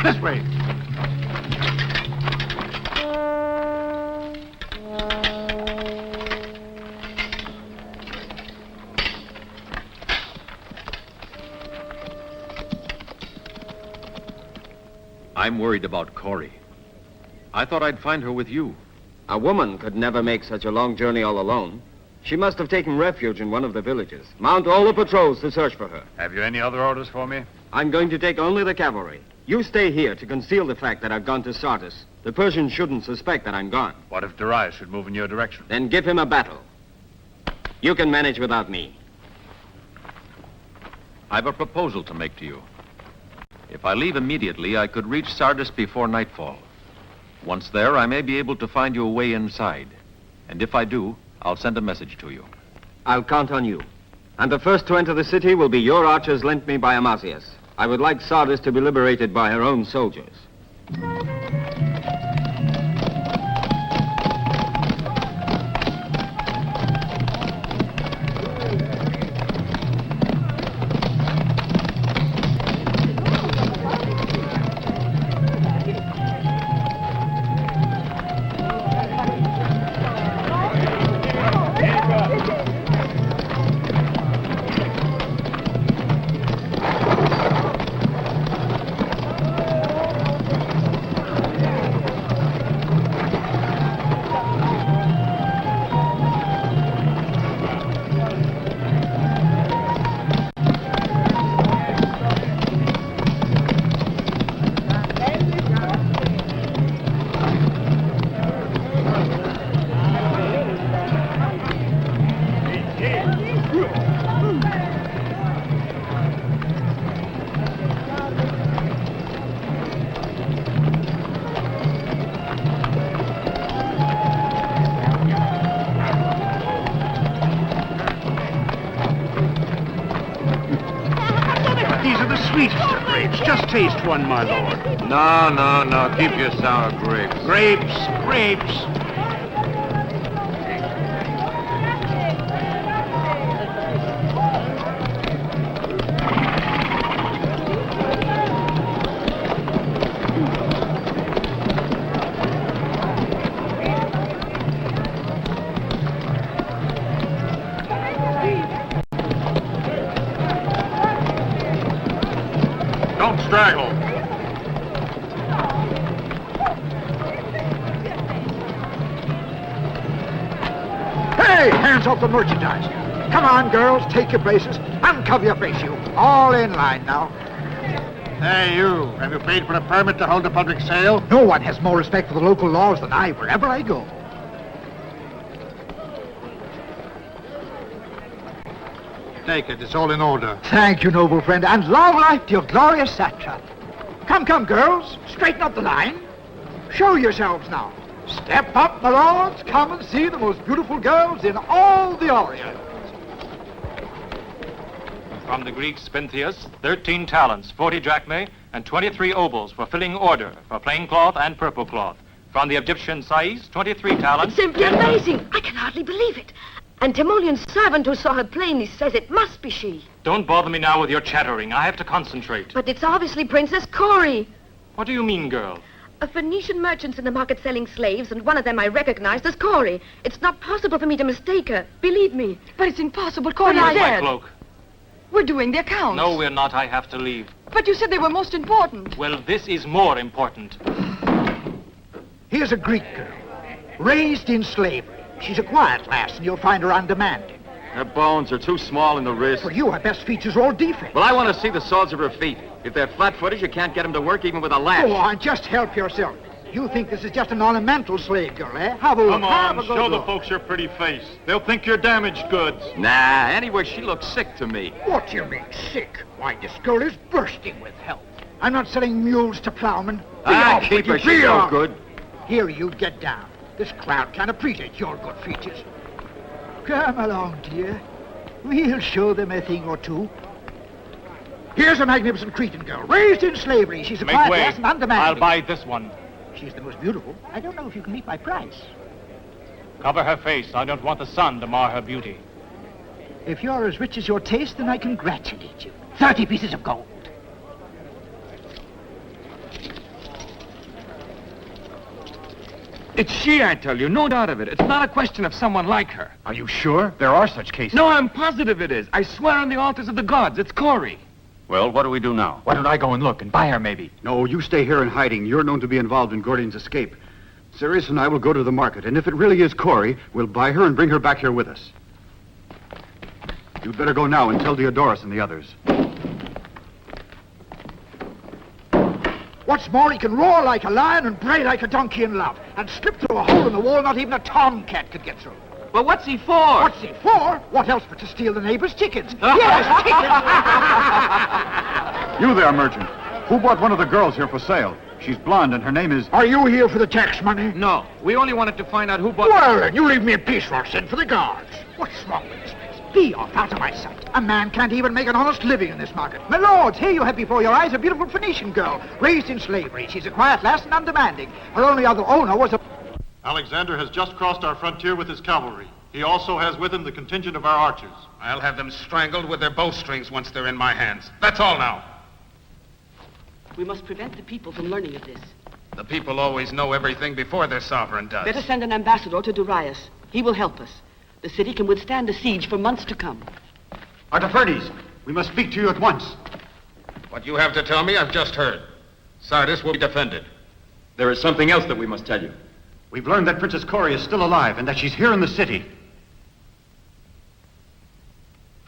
This way. I'm worried about Corey. I thought I'd find her with you. A woman could never make such a long journey all alone. She must have taken refuge in one of the villages. Mount all the patrols to search for her. Have you any other orders for me? I'm going to take only the cavalry. You stay here to conceal the fact that I've gone to Sardis. The Persians shouldn't suspect that I'm gone. What if Darius should move in your direction? Then give him a battle. You can manage without me. I've a proposal to make to you. If I leave immediately, I could reach Sardis before nightfall. Once there, I may be able to find you a way inside. And if I do, I'll send a message to you. I'll count on you. And the first to enter the city will be your archers lent me by Amasius. I would like Sardis to be liberated by her own soldiers. Just taste one, my lord. No. Keep your sour grapes. Grapes. Don't straggle. Hey, hands off the merchandise. Come on, girls, take your places. Uncover your face, you. All in line now. Hey, you. Have you paid for a permit to hold a public sale? No one has more respect for the local laws than I, wherever I go. Take it. It's all in order. Thank you, noble friend, and long life to your glorious satrap. Come, girls. Straighten up the line. Show yourselves now. Step up, my lords. Come and see the most beautiful girls in all the Orient. From the Greek Spinthius, 13 talents, 40 drachmae, and 23 obols for filling order, for plain cloth and purple cloth. From the Egyptian Sais, 23 talents... It's simply amazing. I can hardly believe it. And Timoleon's servant who saw her plainly says it must be she. Don't bother me now with your chattering. I have to concentrate. But it's obviously Princess Cori. What do you mean, girl? A Phoenician merchant's in the market selling slaves, and one of them I recognized as Cori. It's not possible for me to mistake her. Believe me. But it's impossible. Cori is Where's my dead. cloak? We're doing the accounts. No, we're not. I have to leave. But you said they were most important. Well, this is more important. Here's a Greek girl, raised in slavery. She's a quiet lass, and you'll find her undemanding. Her bones are too small in the wrist. Well, her best features are all defects. Well, I want to see the soles of her feet. If they're flat-footed, you can't get them to work even with a lash. Go on, just help yourself. You think this is just an ornamental slave girl, eh? Have a look. Come on, have a show good the look. folks your pretty face. They'll think you're damaged goods. Nah, anyway, she looks sick to me. What do you mean, sick? Why, this girl is bursting with health. I'm not selling mules to plowmen. Keep her. She's no good. Here, you get down. This crowd can't appreciate your good features. Come along, dear. We'll show them a thing or two. Here's a magnificent Cretan girl, raised in slavery. She's a Make quiet way. lass and undemanding. I'll buy this one. She's the most beautiful. I don't know if you can meet my price. Cover her face. I don't want the sun to mar her beauty. If you're as rich as your taste, then I congratulate you. 30 pieces of gold. It's she, I tell you, no doubt of it. It's not a question of someone like her. Are you sure? There are such cases. No, I'm positive it is. I swear on the altars of the gods, it's Cori. Well, what do we do now? Why don't I go and look and buy her, maybe? No, you stay here in hiding. You're known to be involved in Gordian's escape. Sirius and I will go to the market, and if it really is Corey, we'll buy her and bring her back here with us. You'd better go now and tell Diodorus and the others. What's more, he can roar like a lion and bray like a donkey in love, and slip through a hole in the wall not even a tomcat could get through. But what's he for? What's he for? What else but to steal the neighbor's chickens? Yes, chickens! You there, merchant. Who bought one of the girls here for sale? She's blonde and her name is... Are you here for the tax money? No, we only wanted to find out who bought... Well, then, you leave me in peace, or I'll send for the guards. What's wrong with this place? Be off, out of my sight. A man can't even make an honest living in this market. My lords, here you have before your eyes a beautiful Phoenician girl, raised in slavery. She's a quiet lass and undemanding. Her only other owner was a... Alexander has just crossed our frontier with his cavalry. He also has with him the contingent of our archers. I'll have them strangled with their bowstrings once they're in my hands. That's all now. We must prevent the people from learning of this. The people always know everything before their sovereign does. Better send an ambassador to Darius. He will help us. The city can withstand a siege for months to come. Artafernes, we must speak to you at once. What you have to tell me, I've just heard. Sardis will be defended. There is something else that we must tell you. We've learned that Princess Corey is still alive and that she's here in the city.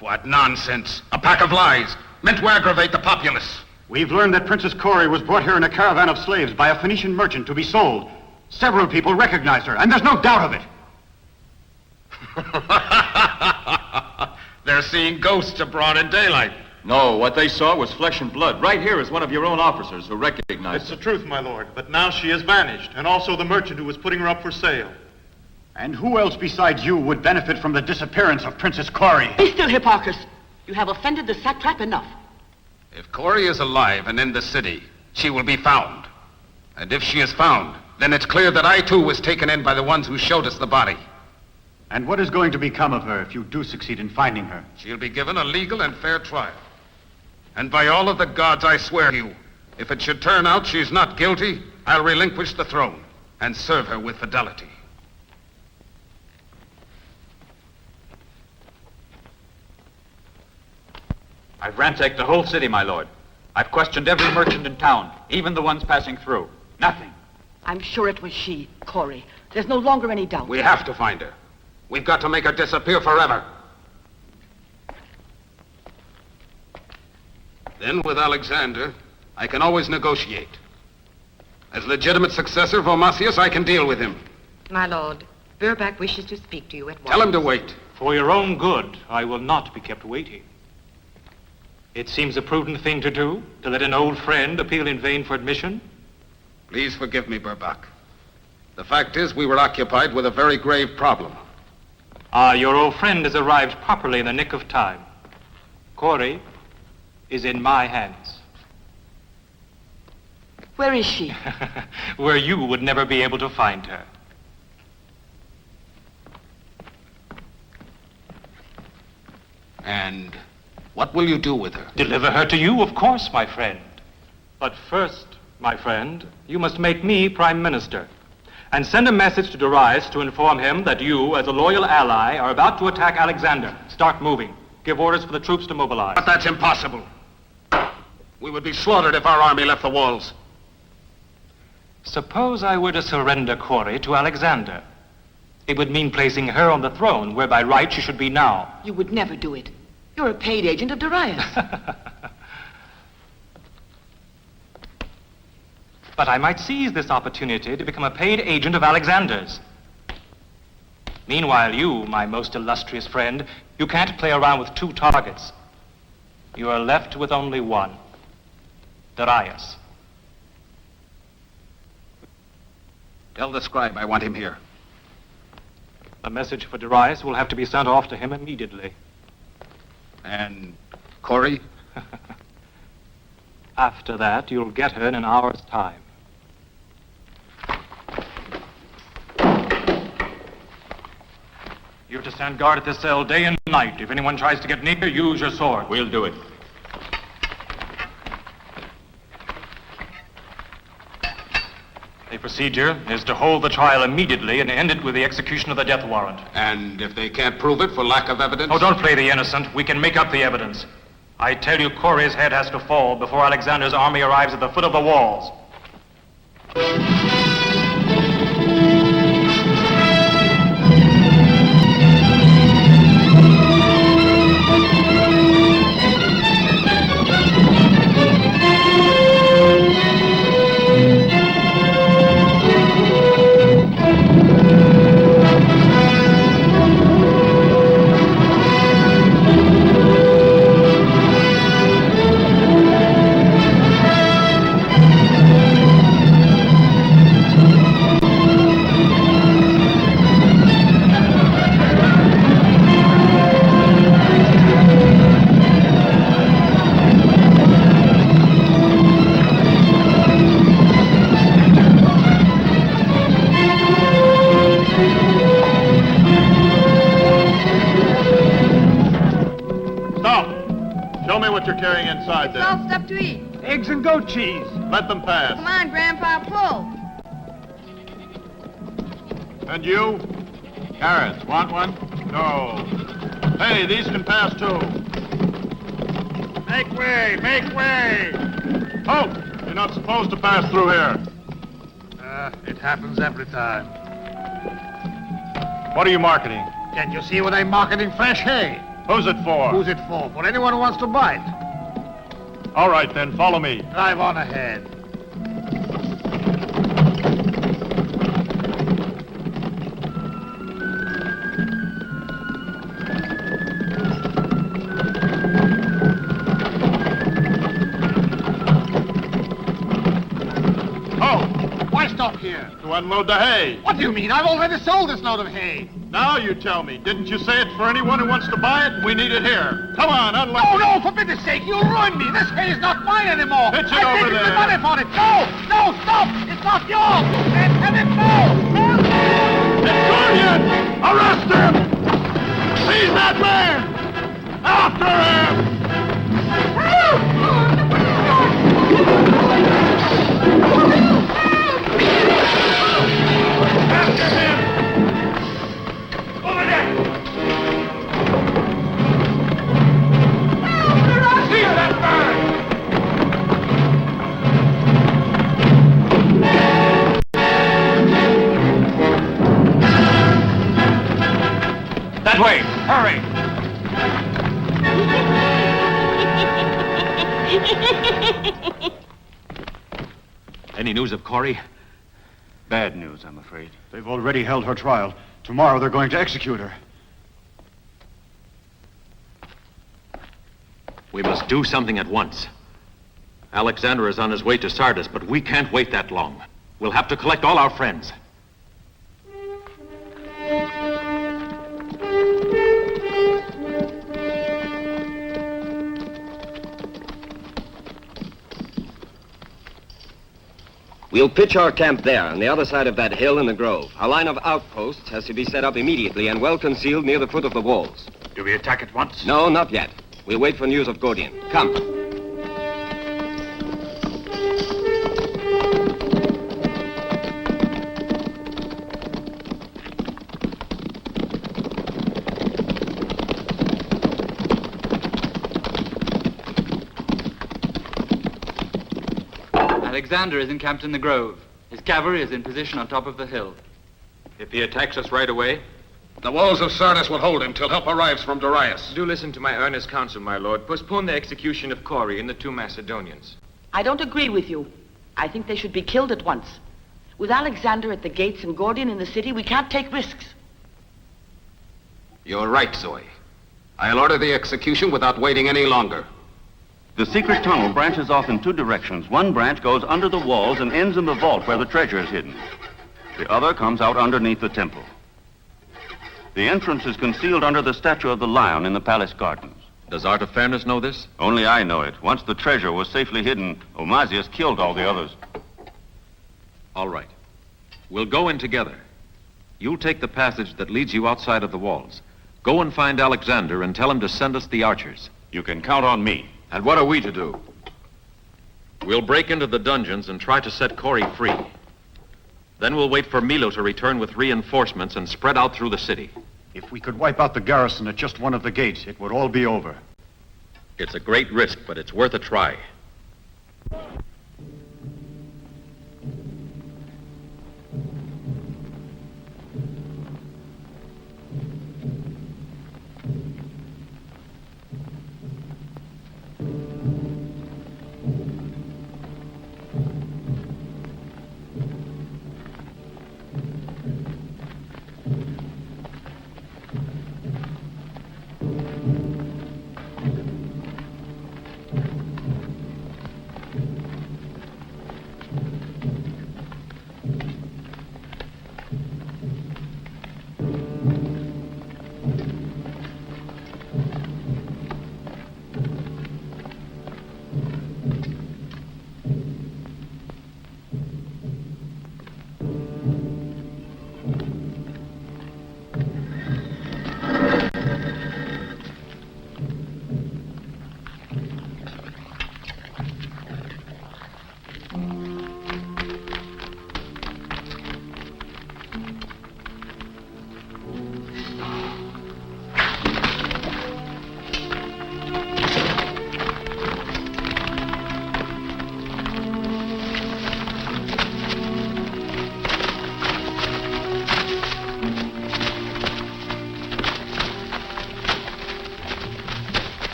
What nonsense. A pack of lies, meant to aggravate the populace. We've learned that Princess Corey was brought here in a caravan of slaves by a Phoenician merchant to be sold. Several people recognize her, and there's no doubt of it. They're seeing ghosts abroad in daylight. No, what they saw was flesh and blood. Right here is one of your own officers who recognized It's the truth, my lord, but now she has vanished, and also the merchant who was putting her up for sale. And who else besides you would benefit from the disappearance of Princess Corey? Be still, Hipparchus. You have offended the satrap enough. If Corey is alive and in the city, she will be found. And if she is found, then it's clear that I too was taken in by the ones who showed us the body. And what is going to become of her if you do succeed in finding her? She'll be given a legal and fair trial. And by all of the gods, I swear to you, if it should turn out she's not guilty, I'll relinquish the throne and serve her with fidelity. I've ransacked the whole city, my lord. I've questioned every merchant in town, even the ones passing through. Nothing. I'm sure it was she, Corey. There's no longer any doubt. We have to find her. We've got to make her disappear forever. Then with Alexander, I can always negotiate. As legitimate successor of Omasius, I can deal with him. My lord, Verback wishes to speak to you at once. Tell him to wait. For your own good, I will not be kept waiting. It seems a prudent thing to do, to let an old friend appeal in vain for admission. Please forgive me, Burbach. The fact is, we were occupied with a very grave problem. Your old friend has arrived properly in the nick of time. Corey is in my hands. Where is she? Where you would never be able to find her. And what will you do with her? Deliver her to you, of course, my friend. But first, my friend, you must make me prime minister. And send a message to Darius to inform him that you, as a loyal ally, are about to attack Alexander. Start moving. Give orders for the troops to mobilize. But that's impossible. We would be slaughtered if our army left the walls. Suppose I were to surrender Corey to Alexander. It would mean placing her on the throne, where by right she should be now. You would never do it. You're a paid agent of Darius. But I might seize this opportunity to become a paid agent of Alexander's. Meanwhile, you, my most illustrious friend, you can't play around with two targets. You are left with only one. Darius. Tell the scribe I want him here. A message for Darius will have to be sent off to him immediately. And Corey? After that, you'll get her in an hour's time. You're to stand guard at this cell day and night. If anyone tries to get near, use your sword. We'll do it. The procedure is to hold the trial immediately and end it with the execution of the death warrant. And if they can't prove it for lack of evidence? Oh, don't play the innocent. We can make up the evidence. I tell you, Corey's head has to fall before Alexander's army arrives at the foot of the walls. eggs and goat cheese. Let them pass. Come on, Grandpa, pull. And you? Carrots, want one? No. Hey, these can pass too. Make way! Make way! Halt! You're not supposed to pass through here. It happens every time. What are you marketing? Can't you see what I'm marketing? Fresh hay. Who's it for? Who's it for? For anyone who wants to buy it. All right, then, follow me. Drive on ahead. Here. To unload the hay. What do you mean? I've already sold this load of hay. Now you tell me. Didn't you say it's for anyone who wants to buy it? We need it here. Come on, unload. Oh, no, for pity's sake, you'll ruin me. This hay is not mine anymore. Pitch it I over paid you there. the money for it. No, stop. It's not yours. Let's have it now. Victorian! Arrest him! Seize that man! After him! After him! Over there! Seize that man! That way! Hurry! Any news of Corey? Bad news, I'm afraid. They've already held her trial. Tomorrow they're going to execute her. We must do something at once. Alexander is on his way to Sardis, but we can't wait that long. We'll have to collect all our friends. We'll pitch our camp there, on the other side of that hill in the grove. A line of outposts has to be set up immediately and well concealed near the foot of the walls. Do we attack at once? No, not yet. We'll wait for news of Gordian. Come. Alexander is encamped in the grove. His cavalry is in position on top of the hill. If he attacks us right away? The walls of Sardis will hold him till help arrives from Darius. Do listen to my earnest counsel, my lord. Postpone the execution of Corey and the 2 Macedonians. I don't agree with you. I think they should be killed at once. With Alexander at the gates and Gordian in the city, we can't take risks. You're right, Zoe. I'll order the execution without waiting any longer. The secret tunnel branches off in 2 directions. One branch goes under the walls and ends in the vault where the treasure is hidden. The other comes out underneath the temple. The entrance is concealed under the statue of the lion in the palace gardens. Does Artaphernus know this? Only I know it. Once the treasure was safely hidden, Omasius killed all the others. All right. We'll go in together. You'll take the passage that leads you outside of the walls. Go and find Alexander and tell him to send us the archers. You can count on me. And what are we to do? We'll break into the dungeons and try to set Corey free. Then we'll wait for Milo to return with reinforcements and spread out through the city. If we could wipe out the garrison at just one of the gates, it would all be over. It's a great risk, but it's worth a try.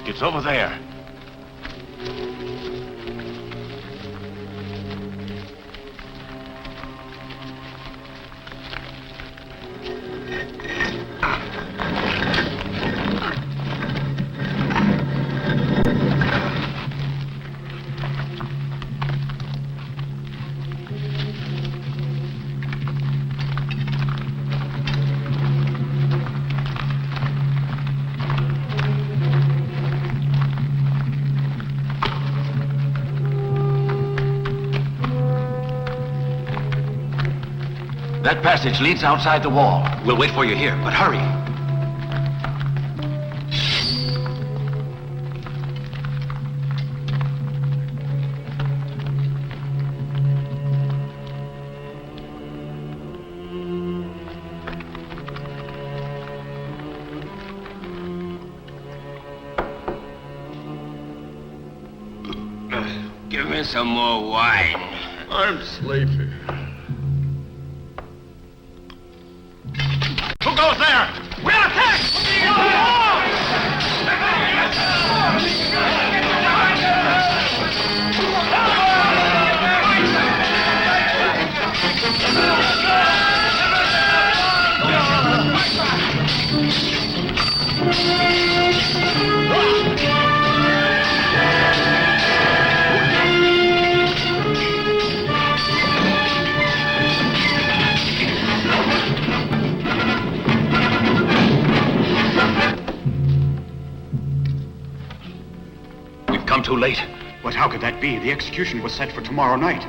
It's over there. That passage leads outside the wall. We'll wait for you here, but hurry. Give me some more wine. I'm sleepy. Who goes there? We're attacked! Come too late. But how could that be? The execution was set for tomorrow night.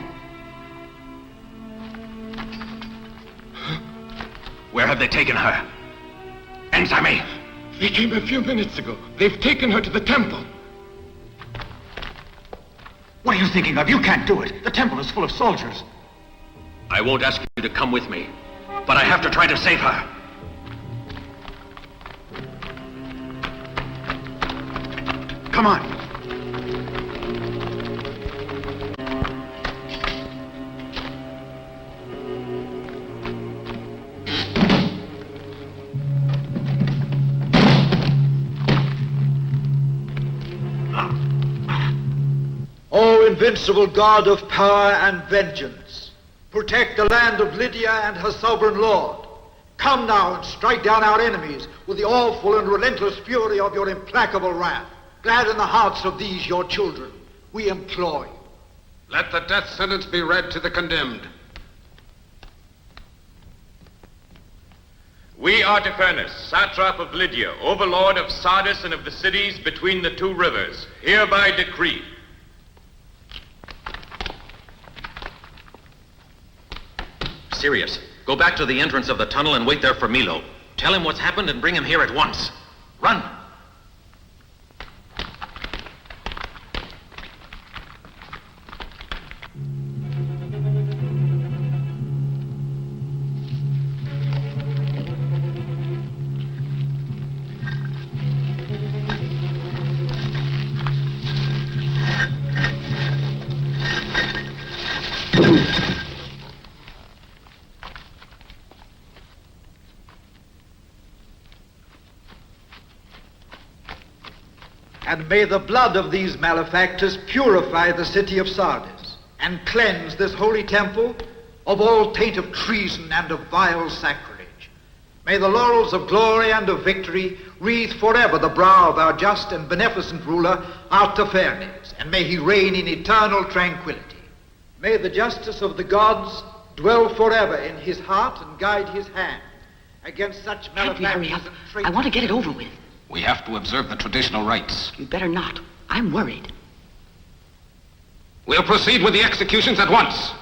Where have they taken her? Answer me. They came a few minutes ago. They've taken her to the temple. What are you thinking of? You can't do it. The temple is full of soldiers. I won't ask you to come with me, but I have to try to save her. Come on. O invincible God of power and vengeance, protect the land of Lydia and her sovereign lord. Come now and strike down our enemies with the awful and relentless fury of your implacable wrath. Gladden the hearts of these your children, we implore you. Let the death sentence be read to the condemned. We, Artaphernes, satrap of Lydia, overlord of Sardis and of the cities between the two rivers, hereby decree. Sirius, go back to the entrance of the tunnel and wait there for Milo. Tell him what's happened and bring him here at once. Run! And may the blood of these malefactors purify the city of Sardis and cleanse this holy temple of all taint of treason and of vile sacrilege. May the laurels of glory and of victory wreathe forever the brow of our just and beneficent ruler, Artaphernes, and may he reign in eternal tranquility. May the justice of the gods dwell forever in his heart and guide his hand against such Can't we hurry up? malefactors and traitors. I want to get it over with. We have to observe the traditional rites. You better not. I'm worried. We'll proceed with the executions at once.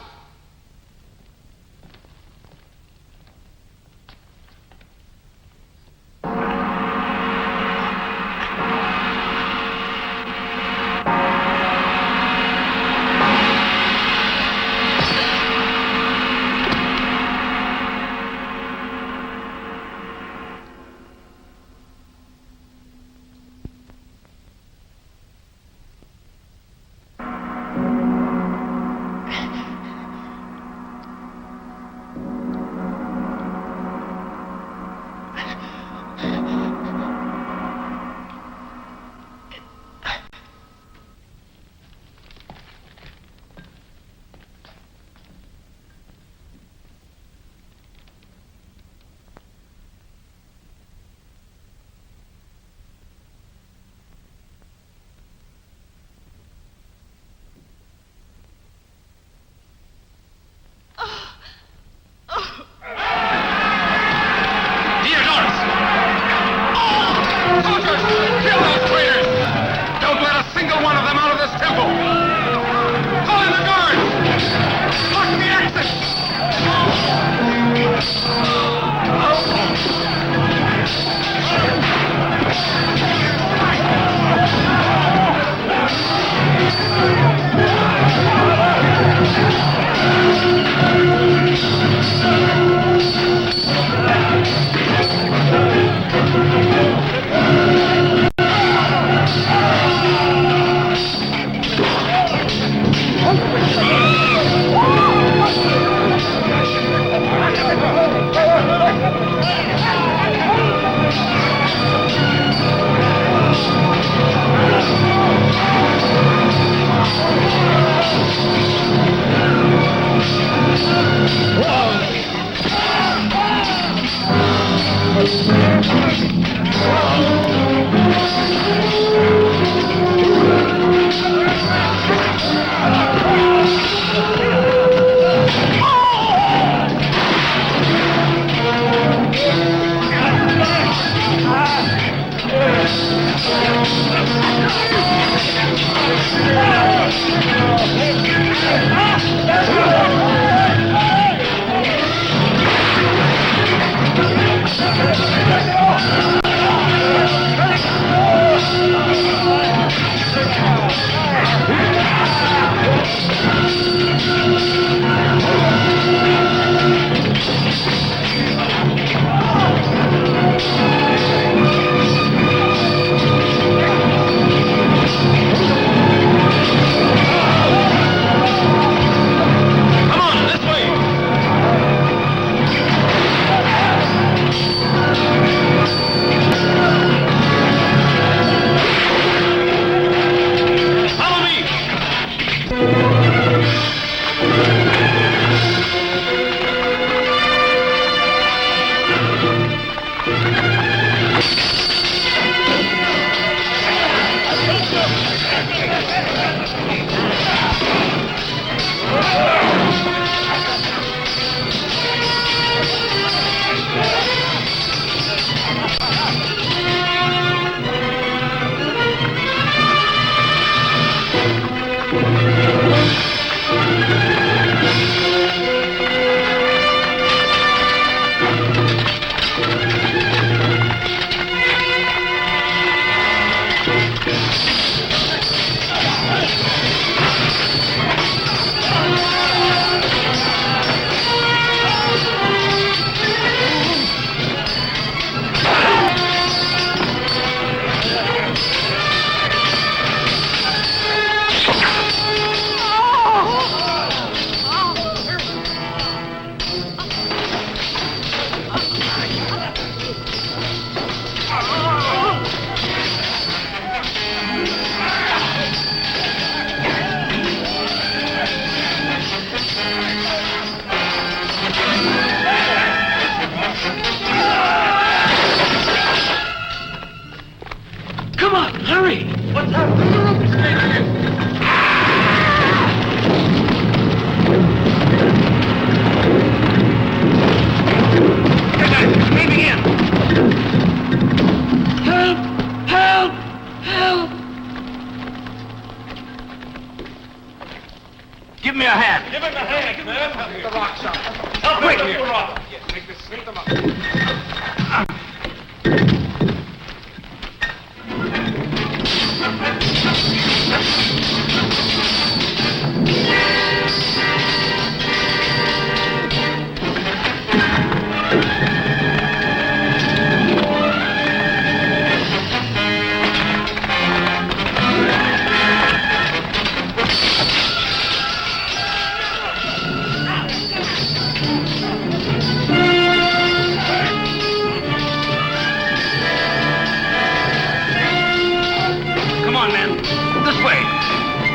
Come on, men. This way.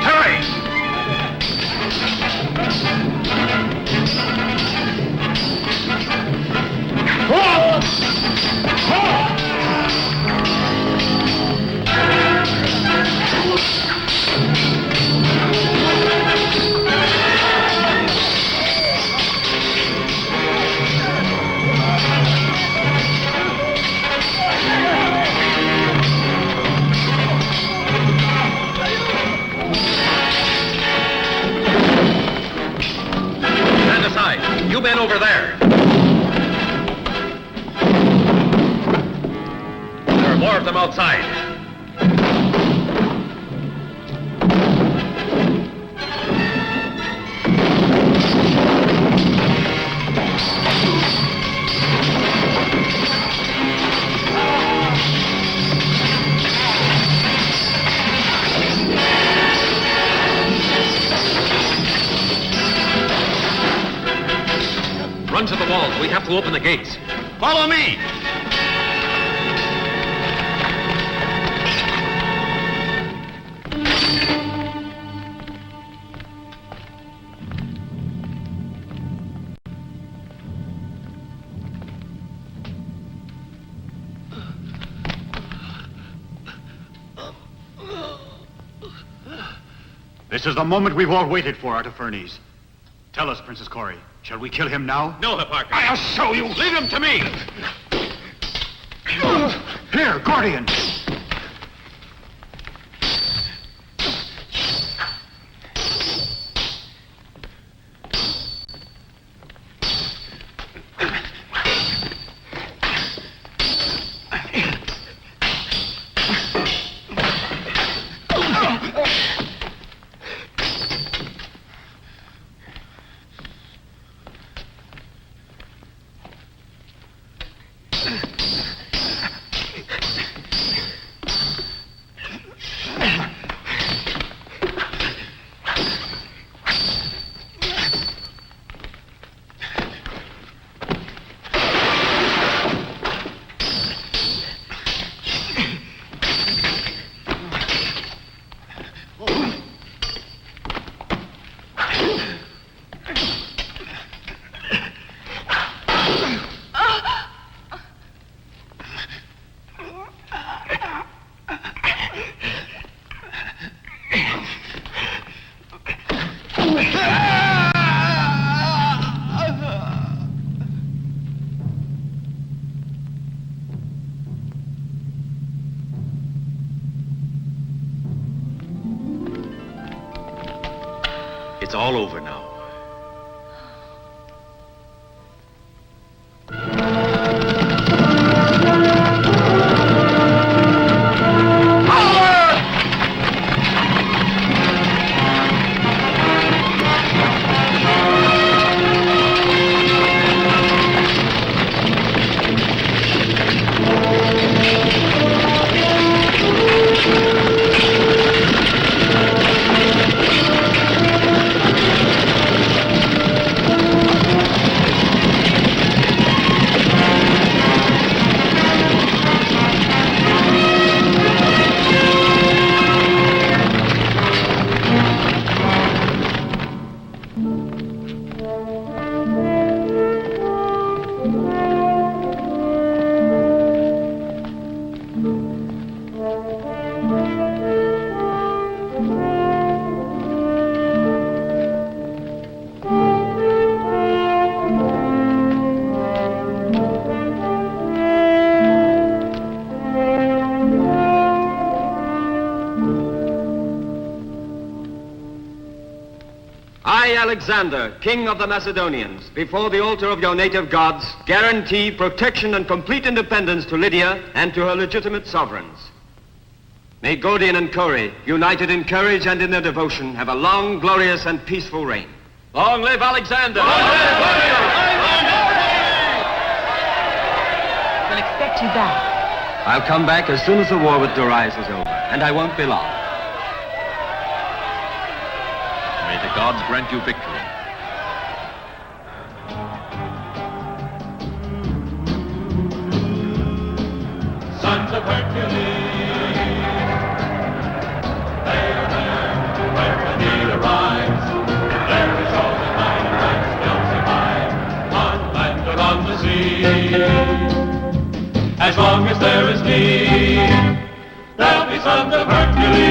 Hurry! Stand aside. You men over there. There are more of them outside. Run to the walls. We have to open the gates. Follow me! This is the moment we've all waited for, Artafernes. Tell us, Princess Corey, shall we kill him now? No, Hipparchus. I'll show you. Leave him to me. Here, Guardian. It's all over now. Alexander, king of the Macedonians, before the altar of your native gods, guarantee protection and complete independence to Lydia and to her legitimate sovereigns. May Gordian and Cory, united in courage and in their devotion, have a long, glorious, and peaceful reign. Long live Alexander! We'll expect you back. I'll come back as soon as the war with Darius is over, and I won't be long. May the gods grant you victory. Sons of Hercules, there, where the need arrives, there is all the might that still survive, on land or on the sea. As long as there is need, there'll be sons of Hercules.